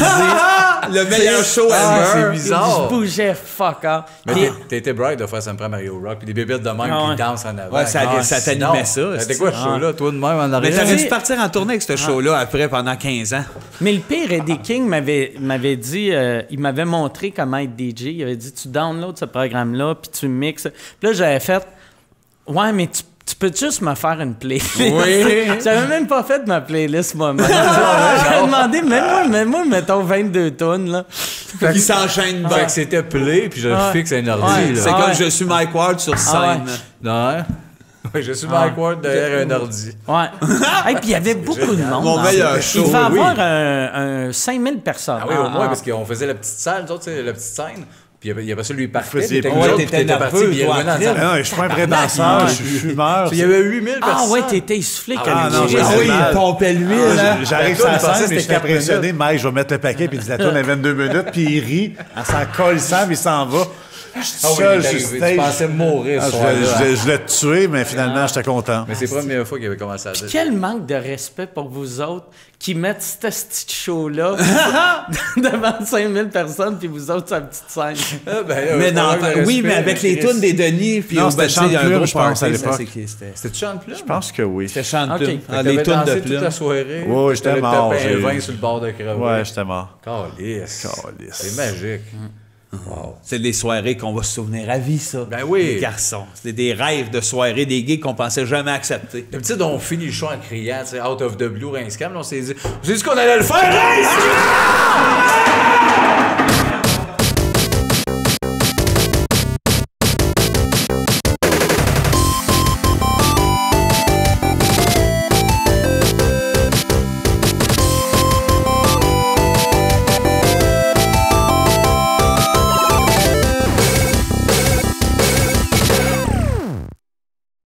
C: Le meilleur show
B: Ah,
C: ever.
B: c'est bizarre.
F: Je bougeais fuck off.
B: Mais
F: Puis-
B: t'étais bright de faire ça me prend Mario Rock, puis des bébites de même
F: Ah ouais.
B: qui dansent en avant.
C: Ouais, ça t'animait ça,
B: C'était quoi ce show-là, toi de même en
C: Mais
B: arrière?
C: t'aurais dû partir en tournée avec ce show-là après, pendant 15 ans.
F: Mais le pire, Eddie King m'avait dit, il m'avait montré comment être DJ. Il avait dit, tu downloads ce programme-là, puis tu mixes. Puis là, j'avais fait, ouais, mais tu tu peux juste me faire une playlist?
C: Oui.
F: J'avais même pas fait ma playlist moi-même. J'avais demandé, mets-moi, mettons 22 tonnes, là.
C: Qui s'enchaînent
B: Fait
C: bien.
B: que c'était play, puis je
F: Ouais.
B: fixe un ordi,
F: Ouais.
B: là.
C: C'est
F: Ah
C: comme
F: ouais.
C: je suis Mike Ward sur scène.
B: Non. Oui, je suis Mike Ward derrière un ordi.
F: Ouais. Hey, puis il y avait beaucoup de monde.
C: Mon
F: dans
C: meilleur
F: ça.
C: show,
F: Il devait
B: oui.
F: avoir un 5000 personnes.
B: Ah oui, au moins, parce qu'on faisait la petite salle, tu sais, la petite scène. Puis il y avait ça, lui, partait.
D: Vous faisiez
B: Puis
D: pas.
B: nous
C: Ouais,
B: autres,
C: t'étais
B: puis t'étais
C: nerveux,
B: parti, puis il
C: toi,
B: revenait
C: en
B: ensemble.
C: crime.
D: Non, je suis pas un vrai danseur, je suis fumeur.
B: Il y avait 8000 personnes.
F: Ah ouais, t'étais essoufflé quand
D: Ah,
F: même.
D: non,
F: J'ai-
D: ouais,
C: Ah oui,
D: mal.
C: il pompait l'huile, hein?
D: J'arrive
B: La
D: sur la
B: toune, il pensait
D: scène,
B: que
D: mais je
B: c'était
D: suis impressionné. Mike, je vais mettre le paquet, puis il dit la tourne à 22 minutes, puis il rit, elle s'en colle sang, puis il s'en va. Je suis
B: Ah oui,
D: seul,
B: il est
D: je suis
B: arrivé. Tu
D: stage.
B: pensais mourir
D: Ah,
B: ce soir-là.
D: je l'ai tué, mais finalement, j'étais content.
B: Mais c'est la première fois qu'il avait commencé à dire.
F: Quel manque de respect pour vous autres qui mettent ce petit show-là devant 5000 personnes, puis vous autres, sa petite scène.
B: Ah, ben, là,
C: Mais
B: pas
C: non,
B: mal de
C: oui,
B: respect,
C: mais avec les
B: Chris.
C: tunes des Denis, puis
D: Non,
C: au
D: c'était
C: bâtiment, il y a un
D: Chante-Plume,
C: gros
D: je pense, à
C: party, ça,
D: l'époque.
C: c'est qui, c'était?
B: C'était-tu Chante-Plume?
D: Je pense que oui.
C: C'était Chante
F: Ok.
C: Plume.
F: Fait
C: Ah,
B: Fait que
C: les
B: t'avais
C: tunes de
B: dansé toute la
C: Plume.
B: soirée.
D: Ouais, j'étais
B: T'avais
D: mort,
B: tapé un
D: j'ai-
B: vin sur le bord de crever.
D: Ouais, j'étais mort.
B: Calice.
D: Calice.
B: C'est magique. Wow.
C: C'est des soirées qu'on va se souvenir à vie, ça.
B: Ben oui.
C: Les garçons. C'était des rêves de soirées, des gigs qu'on pensait jamais accepter.
B: D'habitude, on finit le show en criant, tu sais, out of the blue, Rince Cam. Là, on s'est dit qu'on allait le faire, Rince!